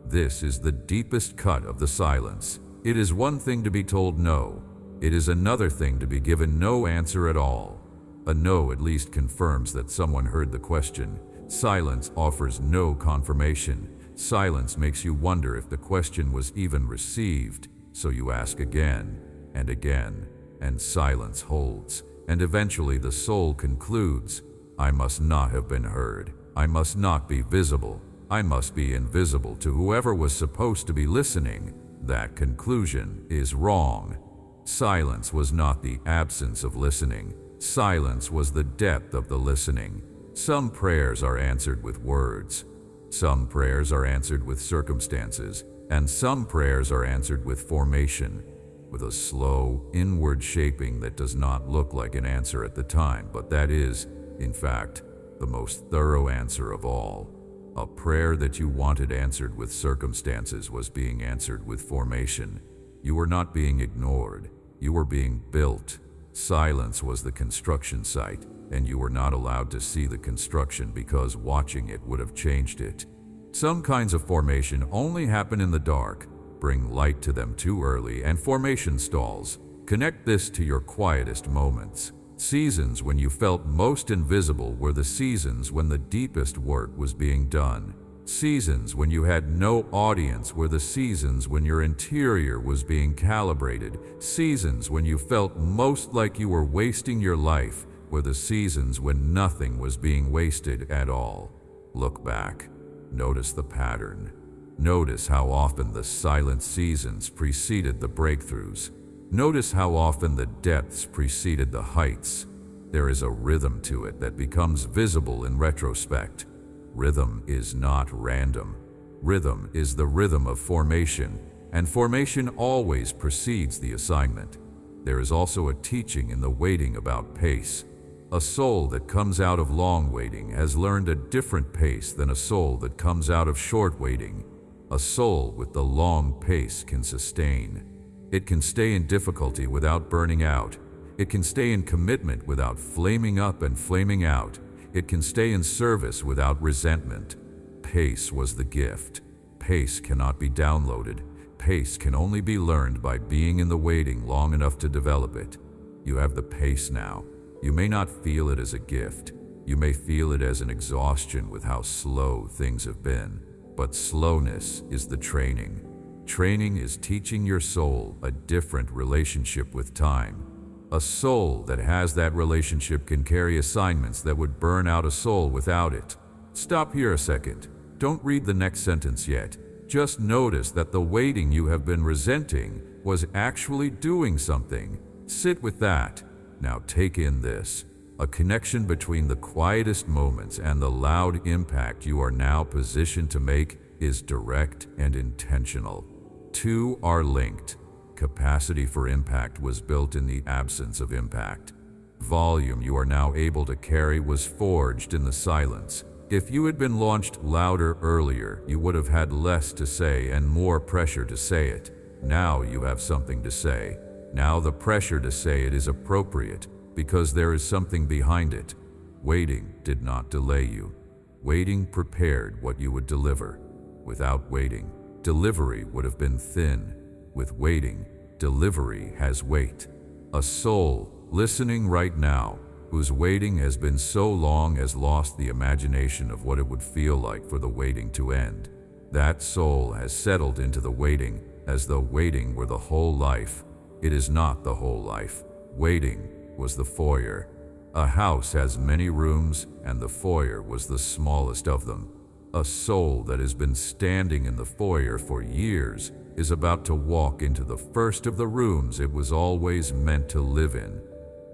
This is the deepest cut of the silence. It is one thing to be told no. It is another thing to be given no answer at all. A no at least confirms that someone heard the question. Silence offers no confirmation. Silence makes you wonder if the question was even received, so you ask again, and silence holds, and eventually the soul concludes, I must not have been heard. I must not be visible. I must be invisible to whoever was supposed to be listening. That conclusion is wrong. Silence was not the absence of listening. Silence was the depth of the listening. Some prayers are answered with words. Some prayers are answered with circumstances, and some prayers are answered with formation, with a slow, inward shaping that does not look like an answer at the time, but that is, in fact, the most thorough answer of all. A prayer that you wanted answered with circumstances was being answered with formation. You were not being ignored. You were being built. Silence was the construction site, and you were not allowed to see the construction because watching it would have changed it. Some kinds of formation only happen in the dark. Bring light to them too early, and formation stalls. Connect this to your quietest moments. Seasons when you felt most invisible were the seasons when the deepest work was being done. Seasons when you had no audience were the seasons when your interior was being calibrated. Seasons when you felt most like you were wasting your life were the seasons when nothing was being wasted at all. Look back. Notice the pattern. Notice how often the silent seasons preceded the breakthroughs. Notice how often the depths preceded the heights. There is a rhythm to it that becomes visible in retrospect. Rhythm is not random. Rhythm is the rhythm of formation, and formation always precedes the assignment. There is also a teaching in the waiting about pace. A soul that comes out of long waiting has learned a different pace than a soul that comes out of short waiting. A soul with the long pace can sustain. It can stay in difficulty without burning out. It can stay in commitment without flaming up and flaming out. It can stay in service without resentment. Pace was the gift. Pace cannot be downloaded. Pace can only be learned by being in the waiting long enough to develop it. You have the pace now. You may not feel it as a gift. You may feel it as an exhaustion with how slow things have been. But slowness is the training. Training is teaching your soul a different relationship with time. A soul that has that relationship can carry assignments that would burn out a soul without it. Stop here a second. Don't read the next sentence yet. Just notice that the waiting you have been resenting was actually doing something. Sit with that. Now take in this. A connection between the quietest moments and the loud impact you are now positioned to make is direct and intentional. Two are linked. Capacity for impact was built in the absence of impact. Volume you are now able to carry was forged in the silence. If you had been launched louder earlier, you would have had less to say and more pressure to say it. Now you have something to say. Now the pressure to say it is appropriate because there is something behind it. Waiting did not delay you. Waiting prepared what you would deliver. Without waiting, delivery would have been thin. With waiting, delivery has weight. A soul listening right now, whose waiting has been so long has lost the imagination of what it would feel like for the waiting to end. That soul has settled into the waiting as though waiting were the whole life. It is not the whole life. Waiting was the foyer. A house has many rooms, and the foyer was the smallest of them. A soul that has been standing in the foyer for years is about to walk into the first of the rooms it was always meant to live in.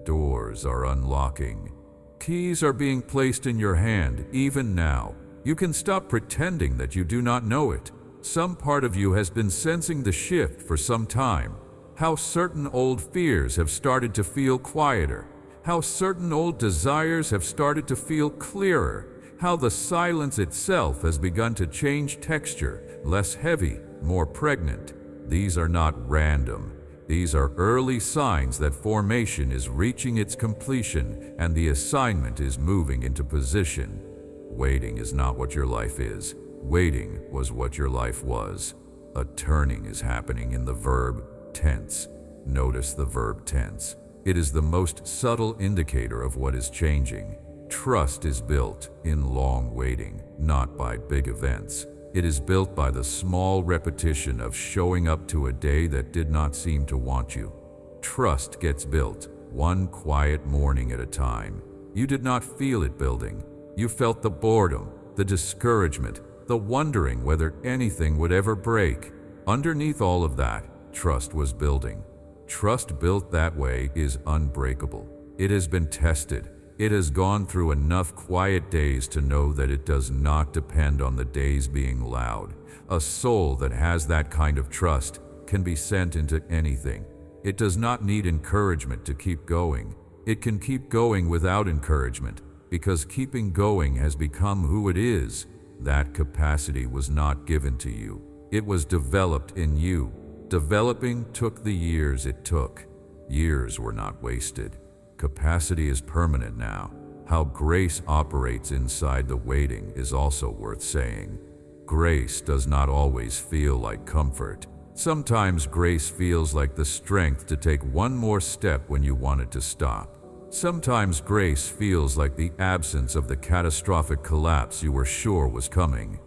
Doors are unlocking. Keys are being placed in your hand, even now. You can stop pretending that you do not know it. Some part of you has been sensing the shift for some time. How certain old fears have started to feel quieter. How certain old desires have started to feel clearer. How the silence itself has begun to change texture, less heavy, more pregnant. These are not random. These are early signs that formation is reaching its completion and the assignment is moving into position. Waiting is not what your life is. Waiting was what your life was. A turning is happening in the verb tense. Notice the verb tense. It is the most subtle indicator of what is changing. Trust is built in long waiting, not by big events. It is built by the small repetition of showing up to a day that did not seem to want you. Trust gets built one quiet morning at a time. You did not feel it building. You felt the boredom, the discouragement, the wondering whether anything would ever break. Underneath all of that, trust was building. Trust built that way is unbreakable. It has been tested. It has gone through enough quiet days to know that it does not depend on the days being loud. A soul that has that kind of trust can be sent into anything. It does not need encouragement to keep going. It can keep going without encouragement because keeping going has become who it is. That capacity was not given to you. It was developed in you. Developing took the years it took. Years were not wasted. Capacity is permanent now. How grace operates inside the waiting is also worth saying. Grace does not always feel like comfort. Sometimes grace feels like the strength to take one more step when you want it to stop. Sometimes grace feels like the absence of the catastrophic collapse you were sure was coming.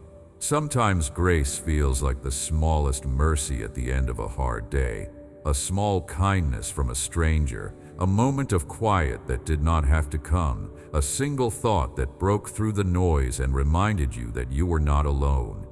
Sometimes grace feels like the smallest mercy at the end of a hard day, a small kindness from a stranger, a moment of quiet that did not have to come, a single thought that broke through the noise and reminded you that you were not alone.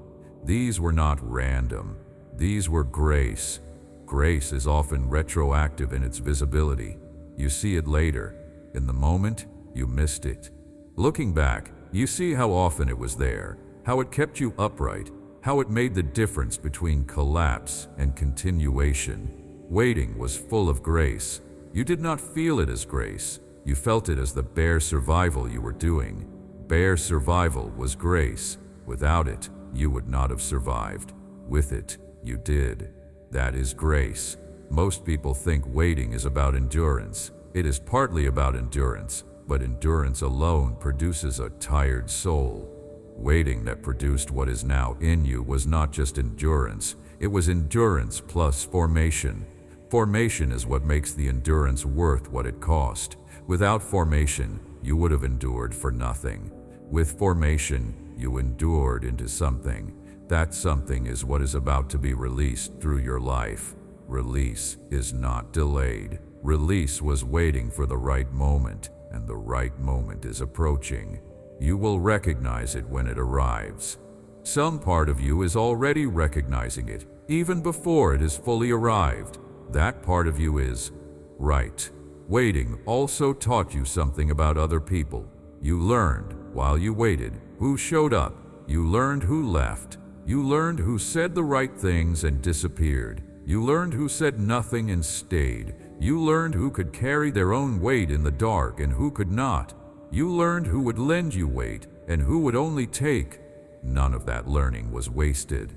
These were not random. These were grace. Grace is often retroactive in its visibility. You see it later. In the moment, you missed it. Looking back, you see how often it was there, how it kept you upright, how it made the difference between collapse and continuation. Waiting was full of grace. You did not feel it as grace. You felt it as the bare survival you were doing. Bare survival was grace. Without it, you would not have survived. With it, you did. That is grace. Most people think waiting is about endurance. It is partly about endurance, but endurance alone produces a tired soul. Waiting that produced what is now in you was not just endurance, it was endurance plus formation. Formation is what makes the endurance worth what it cost. Without formation, you would have endured for nothing. With formation, you endured into something. That something is what is about to be released through your life. Release is not delayed. Release was waiting for the right moment, and the right moment is approaching. You will recognize it when it arrives. Some part of you is already recognizing it, even before it has fully arrived. That part of you is right. Waiting also taught you something about other people. You learned, while you waited, who showed up. You learned who left. You learned who said the right things and disappeared. You learned who said nothing and stayed. You learned who could carry their own weight in the dark and who could not. You learned who would lend you weight and who would only take. None of that learning was wasted.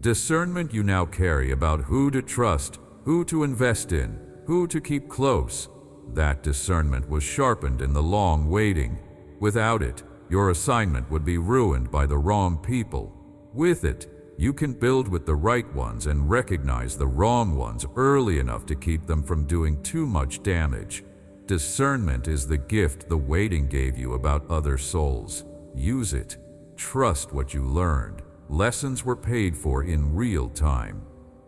Discernment you now carry about who to trust, who to invest in, who to keep close. That discernment was sharpened in the long waiting. Without it, your assignment would be ruined by the wrong people. With it, you can build with the right ones and recognize the wrong ones early enough to keep them from doing too much damage. Discernment is the gift the waiting gave you about other souls. Use it. Trust what you learned. Lessons were paid for in real time.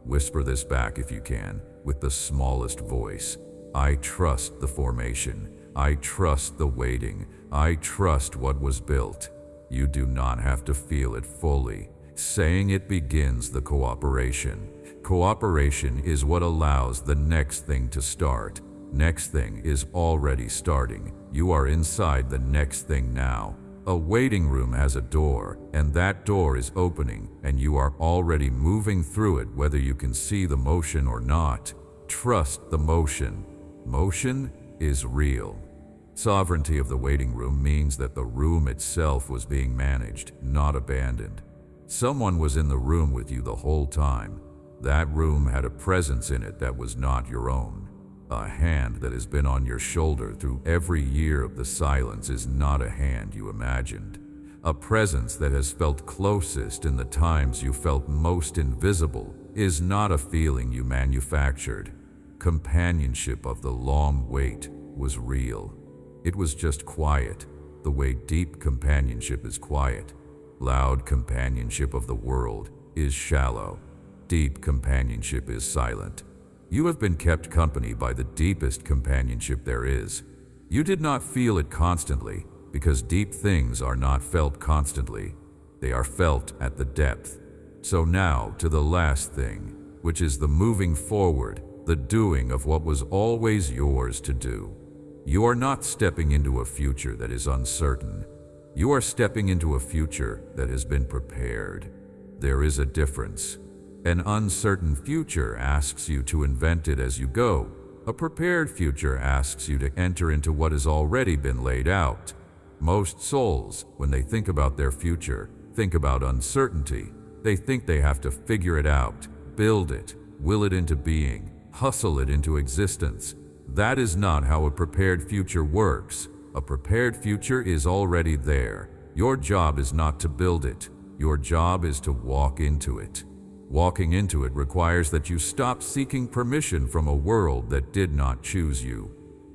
Whisper this back if you can, with the smallest voice. I trust the formation. I trust the waiting. I trust what was built. You do not have to feel it fully. Saying it begins the cooperation. Cooperation is what allows the next thing to start. Next thing is already starting. You are inside the next thing now. A waiting room has a door, and that door is opening, and you are already moving through it whether you can see the motion or not. Trust the motion. Motion is real. Sovereignty of the waiting room means that the room itself was being managed, not abandoned. Someone was in the room with you the whole time. That room had a presence in it that was not your own. A hand that has been on your shoulder through every year of the silence is not a hand you imagined. A presence that has felt closest in the times you felt most invisible is not a feeling you manufactured. Companionship of the long wait was real. It was just quiet, the way deep companionship is quiet. Loud companionship of the world is shallow. Deep companionship is silent. You have been kept company by the deepest companionship there is. You did not feel it constantly, because deep things are not felt constantly. They are felt at the depth. So now to the last thing, which is the moving forward, the doing of what was always yours to do. You are not stepping into a future that is uncertain. You are stepping into a future that has been prepared. There is a difference. An uncertain future asks you to invent it as you go. A prepared future asks you to enter into what has already been laid out. Most souls, when they think about their future, think about uncertainty. They think they have to figure it out, build it, will it into being, hustle it into existence. That is not how a prepared future works. A prepared future is already there. Your job is not to build it. Your job is to walk into it. Walking into it requires that you stop seeking permission from a world that did not choose you.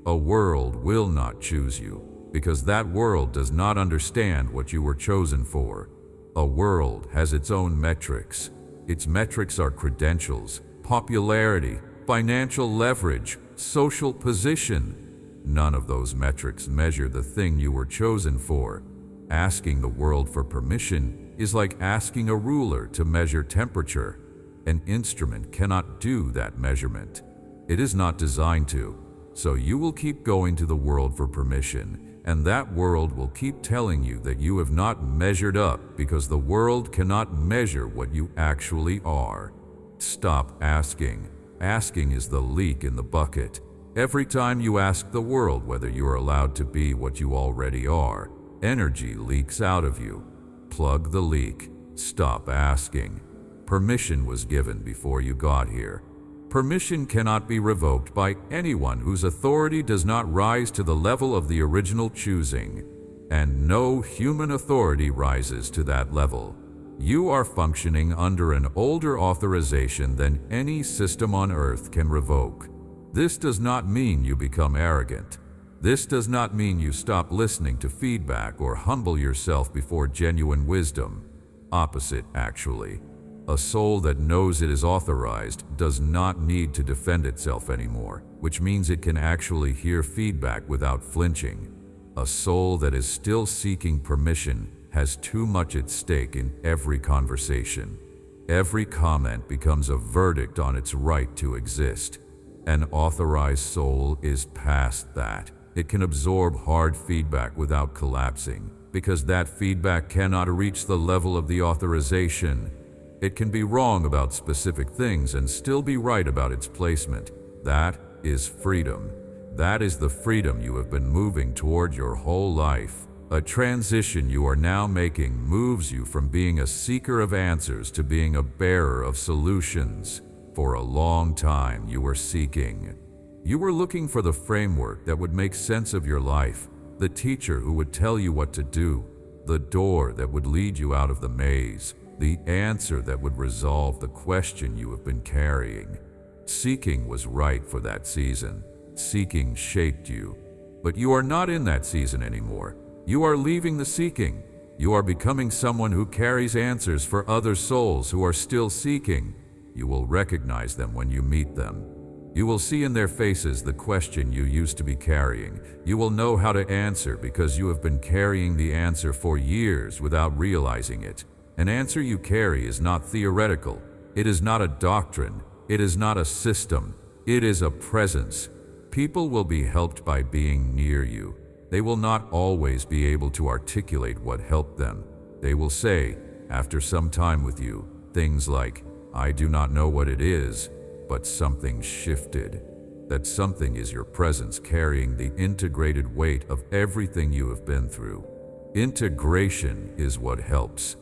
A world will not choose you, because that world does not understand what you were chosen for. A world has its own metrics. Its metrics are credentials, popularity, financial leverage, social position. None of those metrics measure the thing you were chosen for. Asking the world for permission is like asking a ruler to measure temperature. An instrument cannot do that measurement. It is not designed to. So you will keep going to the world for permission, and that world will keep telling you that you have not measured up because the world cannot measure what you actually are. Stop asking. Asking is the leak in the bucket. Every time you ask the world whether you are allowed to be what you already are, energy leaks out of you. Plug the leak. Stop asking. Permission was given before you got here. Permission cannot be revoked by anyone whose authority does not rise to the level of the original choosing, and no human authority rises to that level. You are functioning under an older authorization than any system on earth can revoke. This does not mean you become arrogant. This does not mean you stop listening to feedback or humble yourself before genuine wisdom. Opposite, actually. A soul that knows it is authorized does not need to defend itself anymore, which means it can actually hear feedback without flinching. A soul that is still seeking permission has too much at stake in every conversation. Every comment becomes a verdict on its right to exist. An authorized soul is past that. It can absorb hard feedback without collapsing, because that feedback cannot reach the level of the authorization. It can be wrong about specific things and still be right about its placement. That is freedom. That is the freedom you have been moving toward your whole life. A transition you are now making moves you from being a seeker of answers to being a bearer of solutions. For a long time you were seeking. You were looking for the framework that would make sense of your life, the teacher who would tell you what to do, the door that would lead you out of the maze, the answer that would resolve the question you have been carrying. Seeking was right for that season. Seeking shaped you. But you are not in that season anymore. You are leaving the seeking. You are becoming someone who carries answers for other souls who are still seeking. You will recognize them when you meet them. You will see in their faces the question you used to be carrying. You will know how to answer because you have been carrying the answer for years without realizing it. An answer you carry is not theoretical. It is not a doctrine. It is not a system. It is a presence. People will be helped by being near you. They will not always be able to articulate what helped them. They will say, after some time with you, things like, "I do not know what it is, but something shifted." That something is your presence carrying the integrated weight of everything you have been through. Integration is what helps.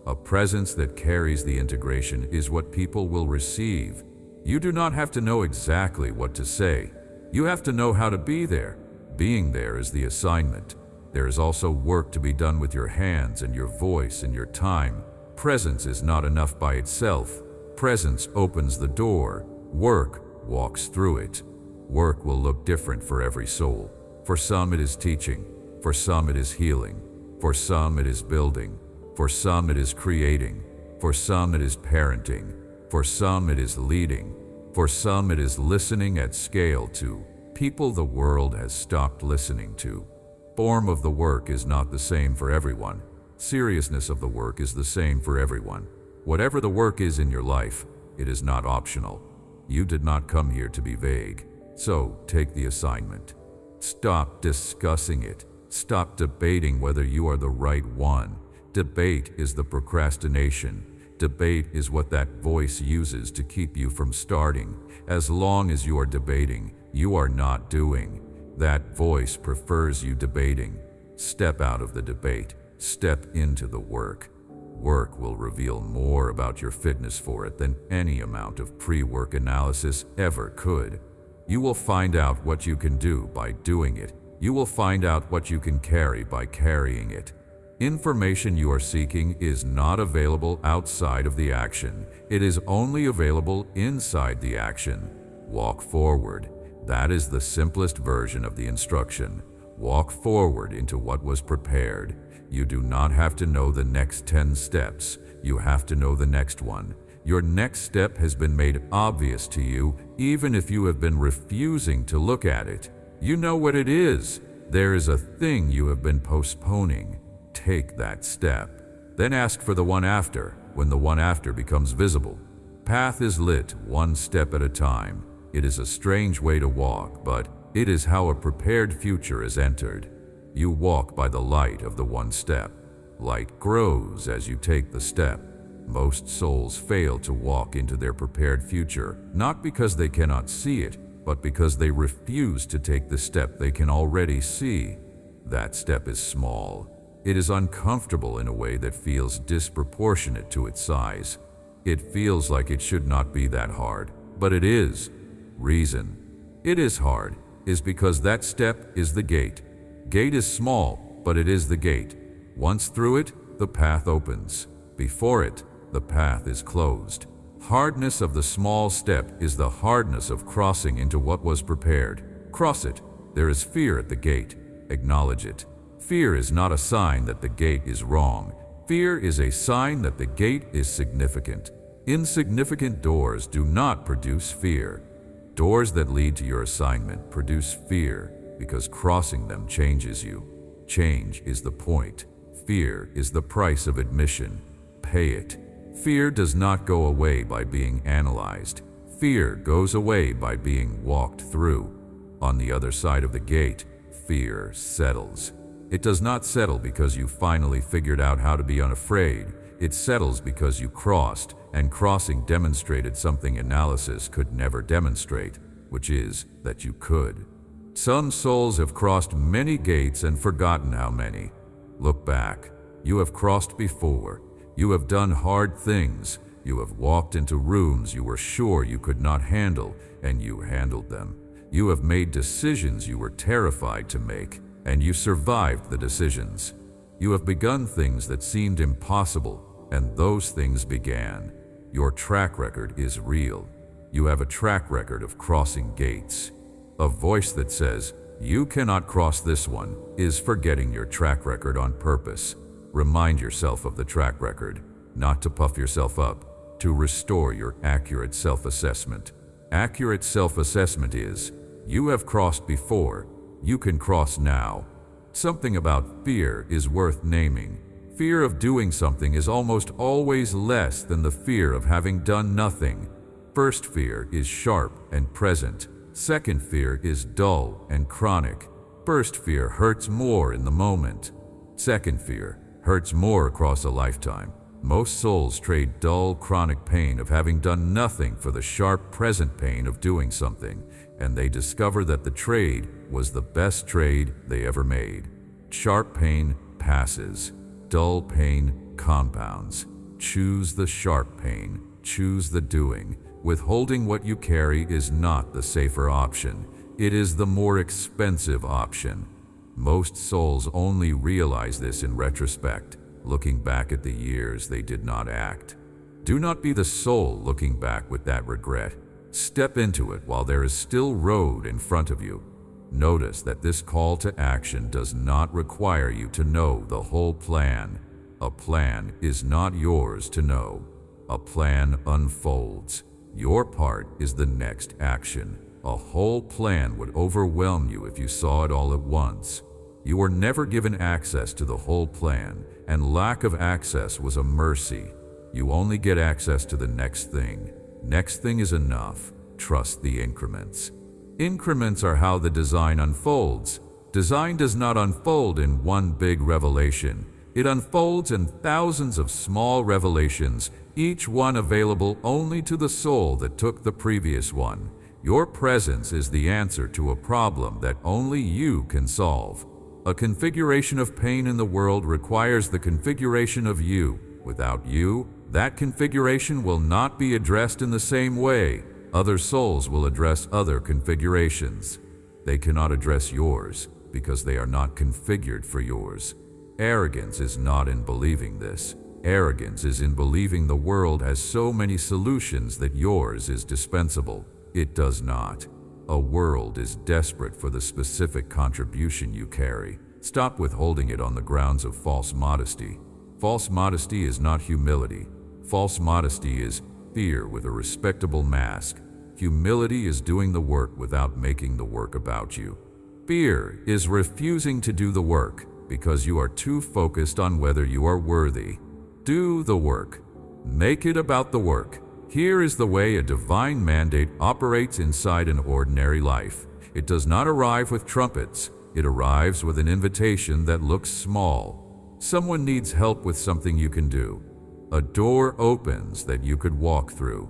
A presence that carries the integration is what people will receive. You do not have to know exactly what to say. You have to know how to be there. Being there is the assignment. There is also work to be done with your hands and your voice and your time. Presence is not enough by itself. Presence opens the door. Work walks through it. Work will look different for every soul. For some it is teaching. For some it is healing. For some it is building. For some it is creating. For some it is parenting. For some it is leading. For some it is listening at scale to people the world has stopped listening to. Form of the work is not the same for everyone. Seriousness of the work is the same for everyone. Whatever the work is in your life, it is not optional. You did not come here to be vague. So take the assignment. Stop discussing it. Stop debating whether you are the right one. Debate is the procrastination. Debate is what that voice uses to keep you from starting. As long as you are debating, you are not doing. That voice prefers you debating. Step out of the debate. Step into the work. Work will reveal more about your fitness for it than any amount of pre-work analysis ever could. You will find out what you can do by doing it. You will find out what you can carry by carrying it. Information you are seeking is not available outside of the action. It is only available inside the action. Walk forward. That is the simplest version of the instruction. Walk forward into what was prepared. You do not have to know the next 10 steps. You have to know the next one. Your next step has been made obvious to you, even if you have been refusing to look at it. You know what it is. There is a thing you have been postponing. Take that step. Then ask for the one after, when the one after becomes visible. Path is lit one step at a time. It is a strange way to walk, but it is how a prepared future is entered. You walk by the light of the one step. Light grows as you take the step. Most souls fail to walk into their prepared future, not because they cannot see it, but because they refuse to take the step they can already see. That step is small. It is uncomfortable in a way that feels disproportionate to its size. It feels like it should not be that hard, but it is. Reason it is hard is because that step is the gate. Gate is small, but it is the gate. Once through it, the path opens. Before it, the path is closed. Hardness of the small step is the hardness of crossing into what was prepared. Cross it. There is fear at the gate. Acknowledge it. Fear is not a sign that the gate is wrong. Fear is a sign that the gate is significant. Insignificant doors do not produce fear. Doors that lead to your assignment produce fear because crossing them changes you. Change is the point. Fear is the price of admission. Pay it. Fear does not go away by being analyzed. Fear goes away by being walked through. On the other side of the gate, fear settles. It does not settle because you finally figured out how to be unafraid. It settles because you crossed, and crossing demonstrated something analysis could never demonstrate, which is that you could. Some souls have crossed many gates and forgotten how many. Look back. You have crossed before. You have done hard things. You have walked into rooms you were sure you could not handle, and you handled them. You have made decisions you were terrified to make, and you survived the decisions. You have begun things that seemed impossible, and those things began. Your track record is real. You have a track record of crossing gates. A voice that says, "You cannot cross this one," is forgetting your track record on purpose. Remind yourself of the track record, not to puff yourself up, to restore your accurate self-assessment. Accurate self-assessment is, you have crossed before, you can cross now. Something about fear is worth naming. Fear of doing something is almost always less than the fear of having done nothing. First fear is sharp and present. Second fear is dull and chronic. First fear hurts more in the moment. Second fear hurts more across a lifetime. Most souls trade dull, chronic pain of having done nothing for the sharp, present pain of doing something, and they discover that the trade was the best trade they ever made. Sharp pain passes. Dull pain compounds. Choose the sharp pain. Choose the doing. Withholding what you carry is not the safer option. It is the more expensive option. Most souls only realize this in retrospect, looking back at the years they did not act. Do not be the soul looking back with that regret. Step into it while there is still road in front of you. Notice that this call to action does not require you to know the whole plan. A plan is not yours to know. A plan unfolds. Your part is the next action. A whole plan would overwhelm you if you saw it all at once. You were never given access to the whole plan, and lack of access was a mercy. You only get access to the next thing. Next thing is enough. Trust the increments. Increments are how the design unfolds. Design does not unfold in one big revelation. It unfolds in thousands of small revelations, each one available only to the soul that took the previous one. Your presence is the answer to a problem that only you can solve. A configuration of pain in the world requires the configuration of you. Without you, that configuration will not be addressed in the same way. Other souls will address other configurations. They cannot address yours because they are not configured for yours. Arrogance is not in believing this. Arrogance is in believing the world has so many solutions that yours is dispensable. It does not. A world is desperate for the specific contribution you carry. Stop withholding it on the grounds of false modesty. False modesty is not humility. False modesty is fear with a respectable mask. Humility is doing the work without making the work about you. Fear is refusing to do the work because you are too focused on whether you are worthy. Do the work. Make it about the work. Here is the way a divine mandate operates inside an ordinary life. It does not arrive with trumpets. It arrives with an invitation that looks small. Someone needs help with something you can do. A door opens that you could walk through.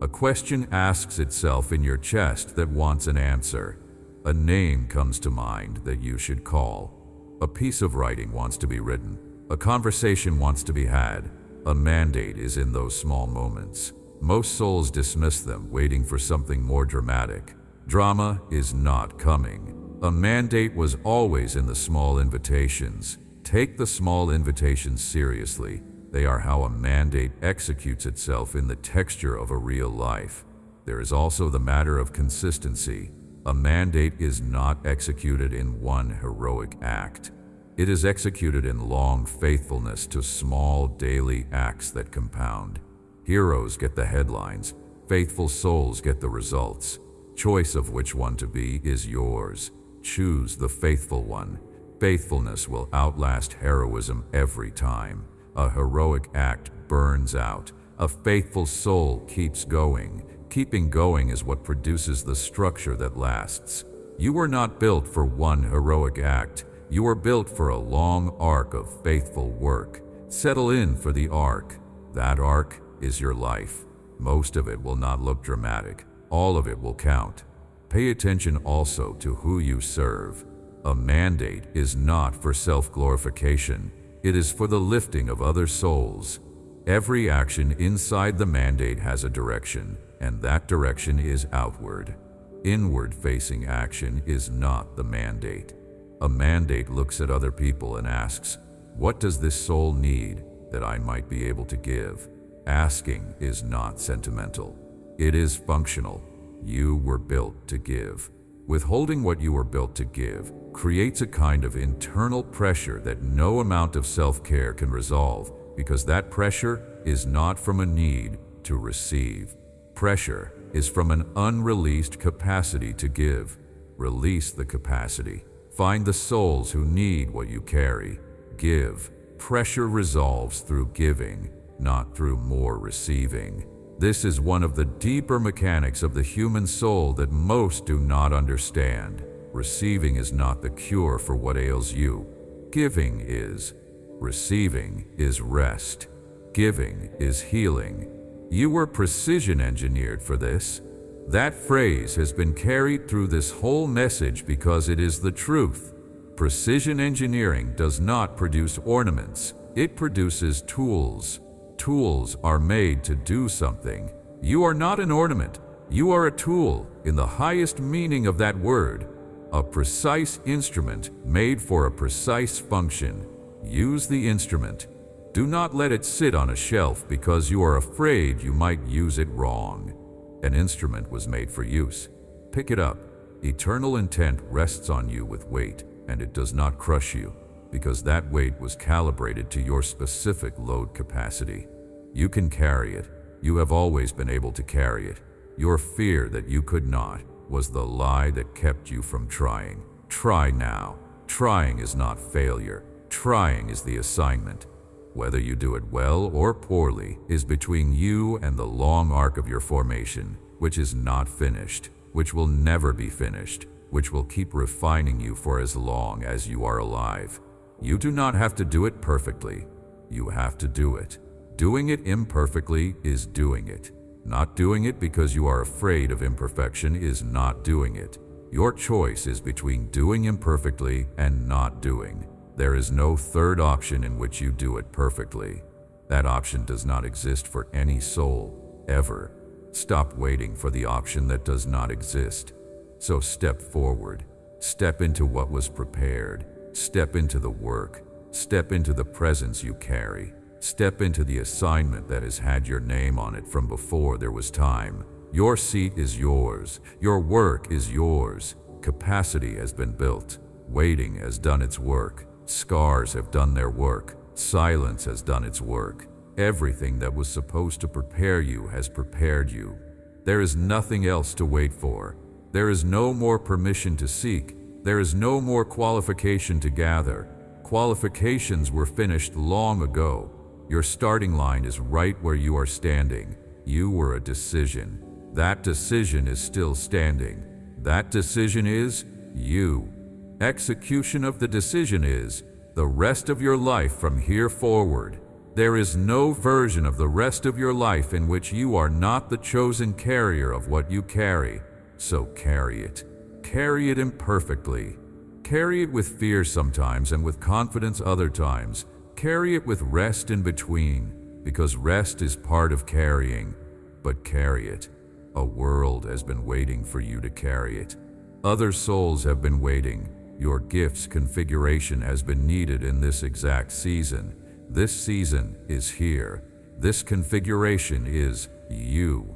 A question asks itself in your chest that wants an answer. A name comes to mind that you should call. A piece of writing wants to be written. A conversation wants to be had. A mandate is in those small moments. Most souls dismiss them, waiting for something more dramatic. Drama is not coming. A mandate was always in the small invitations. Take the small invitations seriously. They are how a mandate executes itself in the texture of a real life. There is also the matter of consistency. A mandate is not executed in one heroic act. It is executed in long faithfulness to small daily acts that compound. Heroes get the headlines. Faithful souls get the results. Choice of which one to be is yours. Choose the faithful one. Faithfulness will outlast heroism every time. A heroic act burns out. A faithful soul keeps going. Keeping going is what produces the structure that lasts. You were not built for one heroic act. You are built for a long arc of faithful work. Settle in for the arc. That arc is your life. Most of it will not look dramatic. All of it will count. Pay attention also to who you serve. A mandate is not for self-glorification. It is for the lifting of other souls. Every action inside the mandate has a direction, and that direction is outward. Inward-facing action is not the mandate. A mandate looks at other people and asks, "What does this soul need that I might be able to give?" Asking is not sentimental. It is functional. You were built to give. Withholding what you were built to give creates a kind of internal pressure that no amount of self-care can resolve, because that pressure is not from a need to receive. Pressure is from an unreleased capacity to give. Release the capacity. Find the souls who need what you carry. Give. Pressure resolves through giving, not through more receiving. This is one of the deeper mechanics of the human soul that most do not understand. Receiving is not the cure for what ails you. Giving is. Receiving is rest. Giving is healing. You were precision engineered for this. That phrase has been carried through this whole message because it is the truth. Precision engineering does not produce ornaments. It produces tools. Tools are made to do something. You are not an ornament. You are a tool in the highest meaning of that word. A precise instrument made for a precise function. Use the instrument. Do not let it sit on a shelf because you are afraid you might use it wrong. An instrument was made for use. Pick it up. Eternal intent rests on you with weight, and it does not crush you, because that weight was calibrated to your specific load capacity. You can carry it. You have always been able to carry it. Your fear that you could not was the lie that kept you from trying. Try now. Trying is not failure. Trying is the assignment. Whether you do it well or poorly is between you and the long arc of your formation, which is not finished, which will never be finished, which will keep refining you for as long as you are alive. You do not have to do it perfectly. You have to do it. Doing it imperfectly is doing it. Not doing it because you are afraid of imperfection is not doing it. Your choice is between doing imperfectly and not doing. There is no third option in which you do it perfectly. That option does not exist for any soul, ever. Stop waiting for the option that does not exist. So step forward. Step into what was prepared. Step into the work. Step into the presence you carry. Step into the assignment that has had your name on it from before there was time. Your seat is yours. Your work is yours. Capacity has been built. Waiting has done its work. Scars have done their work. Silence has done its work. Everything that was supposed to prepare you has prepared you. There is nothing else to wait for. There is no more permission to seek. There is no more qualification to gather. Qualifications were finished long ago. Your starting line is right where you are standing. You were a decision. That decision is still standing. That decision is you. Execution of the decision is the rest of your life from here forward. There is no version of the rest of your life in which you are not the chosen carrier of what you carry. So carry it. Carry it imperfectly. Carry it with fear sometimes and with confidence other times. Carry it with rest in between, because rest is part of carrying. But carry it. A world has been waiting for you to carry it. Other souls have been waiting. Your gift's configuration has been needed in this exact season. This season is here. This configuration is you.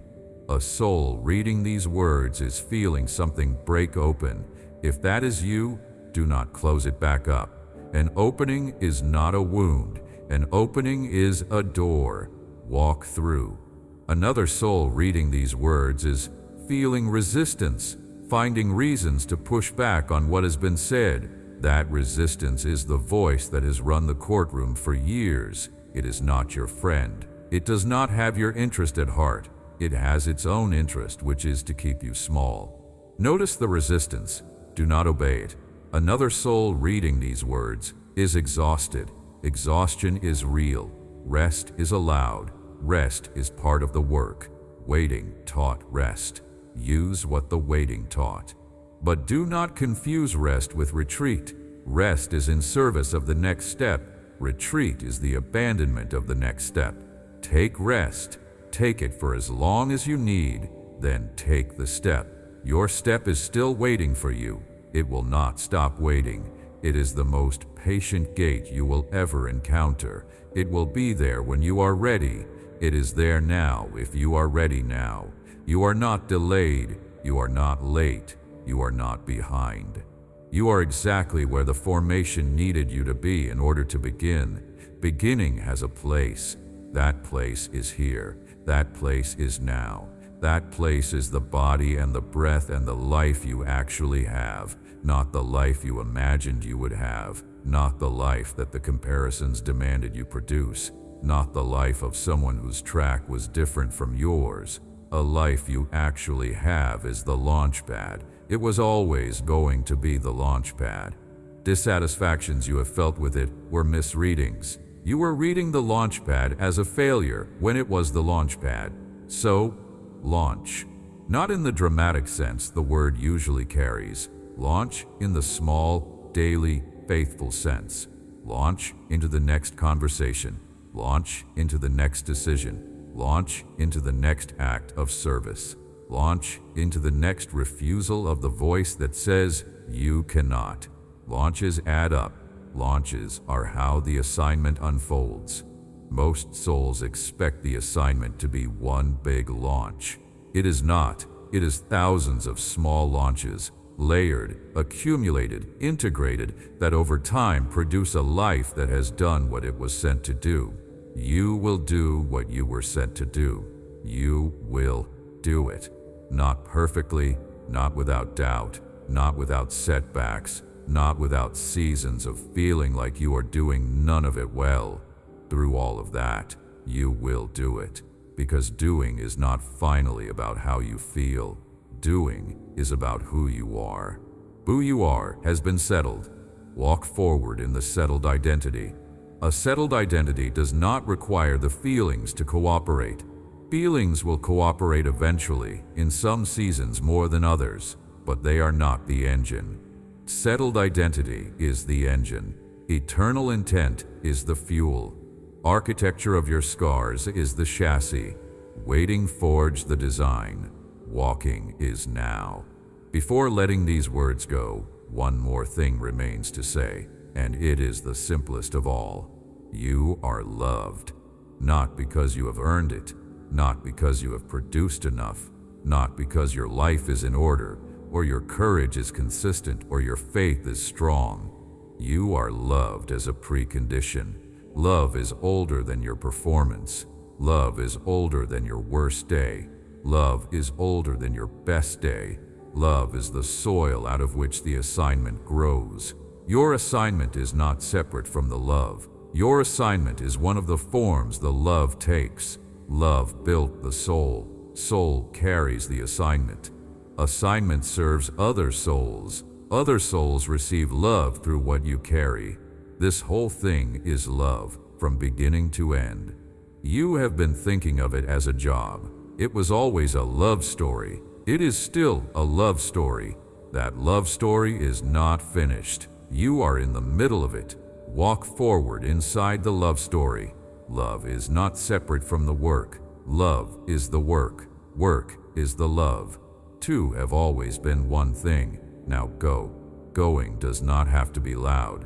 A soul reading these words is feeling something break open. If that is you, do not close it back up. An opening is not a wound. An opening is a door. Walk through. Another soul reading these words is feeling resistance, finding reasons to push back on what has been said. That resistance is the voice that has run the courtroom for years. It is not your friend. It does not have your interest at heart. It has its own interest, which is to keep you small. Notice the resistance. Do not obey it. Another soul reading these words is exhausted. Exhaustion is real. Rest is allowed. Rest is part of the work. Waiting taught rest. Use what the waiting taught. But do not confuse rest with retreat. Rest is in service of the next step. Retreat is the abandonment of the next step. Take rest. Take it for as long as you need, then take the step. Your step is still waiting for you. It will not stop waiting. It is the most patient gate you will ever encounter. It will be there when you are ready. It is there now if you are ready now. You are not delayed. You are not late. You are not behind. You are exactly where the formation needed you to be in order to begin. Beginning has a place. That place is here. That place is now. That place is the body and the breath and the life you actually have, not the life you imagined you would have, not the life that the comparisons demanded you produce, not the life of someone whose track was different from yours. A life you actually have is the launch pad. It was always going to be the launch pad. Dissatisfactions you have felt with it were misreadings. You were reading the launch pad as a failure when it was the launch pad. So, launch. Not in the dramatic sense the word usually carries. Launch in the small, daily, faithful sense. Launch into the next conversation. Launch into the next decision. Launch into the next act of service. Launch into the next refusal of the voice that says, you cannot. Launches add up. Launches are how the assignment unfolds. Most souls expect the assignment to be one big launch. It is not. It is thousands of small launches, layered, accumulated, integrated, that over time produce a life that has done what it was sent to do. You will do what you were sent to do. You will do it. Not perfectly, not without doubt, not without setbacks, not without seasons of feeling like you are doing none of it well. Through all of that, you will do it. Because doing is not finally about how you feel. Doing is about who you are. Who you are has been settled. Walk forward in the settled identity. A settled identity does not require the feelings to cooperate. Feelings will cooperate eventually, in some seasons more than others, but they are not the engine. Settled identity is the engine. Eternal intent is the fuel. Architecture of your scars is the chassis. Waiting forge the design. Walking is now. Before letting these words go, one more thing remains to say, and it is the simplest of all. You are loved. Not because you have earned it, not because you have produced enough, not because your life is in order, or your courage is consistent, or your faith is strong. You are loved as a precondition. Love is older than your performance. Love is older than your worst day. Love is older than your best day. Love is the soil out of which the assignment grows. Your assignment is not separate from the love. Your assignment is one of the forms the love takes. Love built the soul. Soul carries the assignment. Assignment serves other souls. Other souls receive love through what you carry. This whole thing is love, from beginning to end. You have been thinking of it as a job. It was always a love story. It is still a love story. That love story is not finished. You are in the middle of it. Walk forward inside the love story. Love is not separate from the work. Love is the work. Work is the love. Two have always been one thing. Now go. Going does not have to be loud.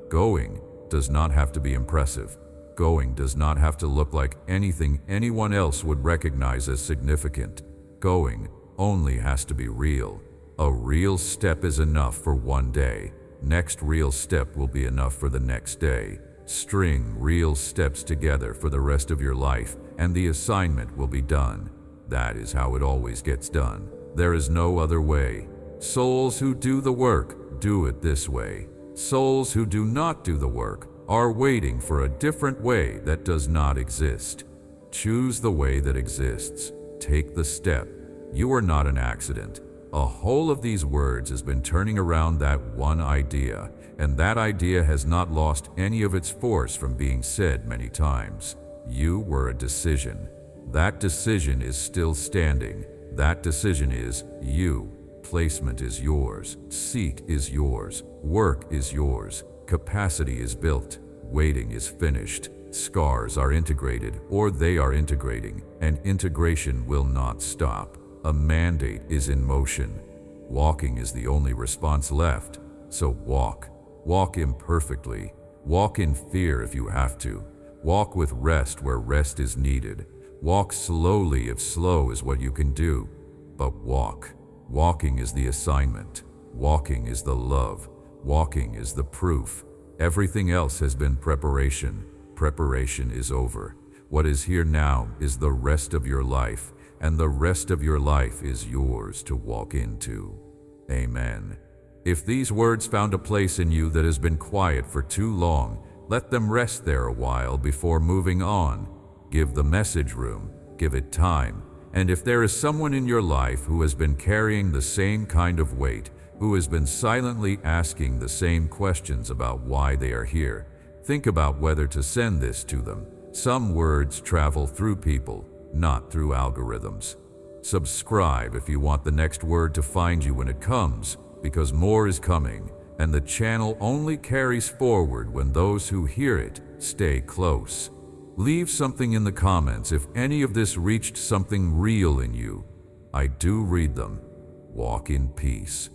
Going does not have to be impressive. Going does not have to look like anything anyone else would recognize as significant. Going only has to be real. A real step is enough for one day. Next real step will be enough for the next day. String real steps together for the rest of your life, and the assignment will be done. That is how it always gets done. There is no other way. Souls who do the work do it this way. Souls who do not do the work are waiting for a different way that does not exist. Choose the way that exists. Take the step. You are not an accident. A whole of these words has been turning around that one idea, and that idea has not lost any of its force from being said many times. You were a decision. That decision is still standing. That decision is you. Placement is yours. Seat is yours. Work is yours. Capacity is built. Waiting is finished. Scars are integrated, or they are integrating, and integration will not stop. A mandate is in motion. Walking is the only response left. So walk. Walk imperfectly. Walk in fear if you have to. Walk with rest where rest is needed. Walk slowly if slow is what you can do. But walk. Walking is the assignment. Walking is the love. Walking is the proof. Everything else has been preparation. Preparation is over. What is here now is the rest of your life, and the rest of your life is yours to walk into. Amen. If these words found a place in you that has been quiet for too long, let them rest there a while before moving on. Give the message room. Give it time. And if there is someone in your life who has been carrying the same kind of weight, who has been silently asking the same questions about why they are here, think about whether to send this to them. Some words travel through people, not through algorithms. Subscribe if you want the next word to find you when it comes, because more is coming, and the channel only carries forward when those who hear it stay close. Leave something in the comments if any of this reached something real in you. I do read them. Walk in peace.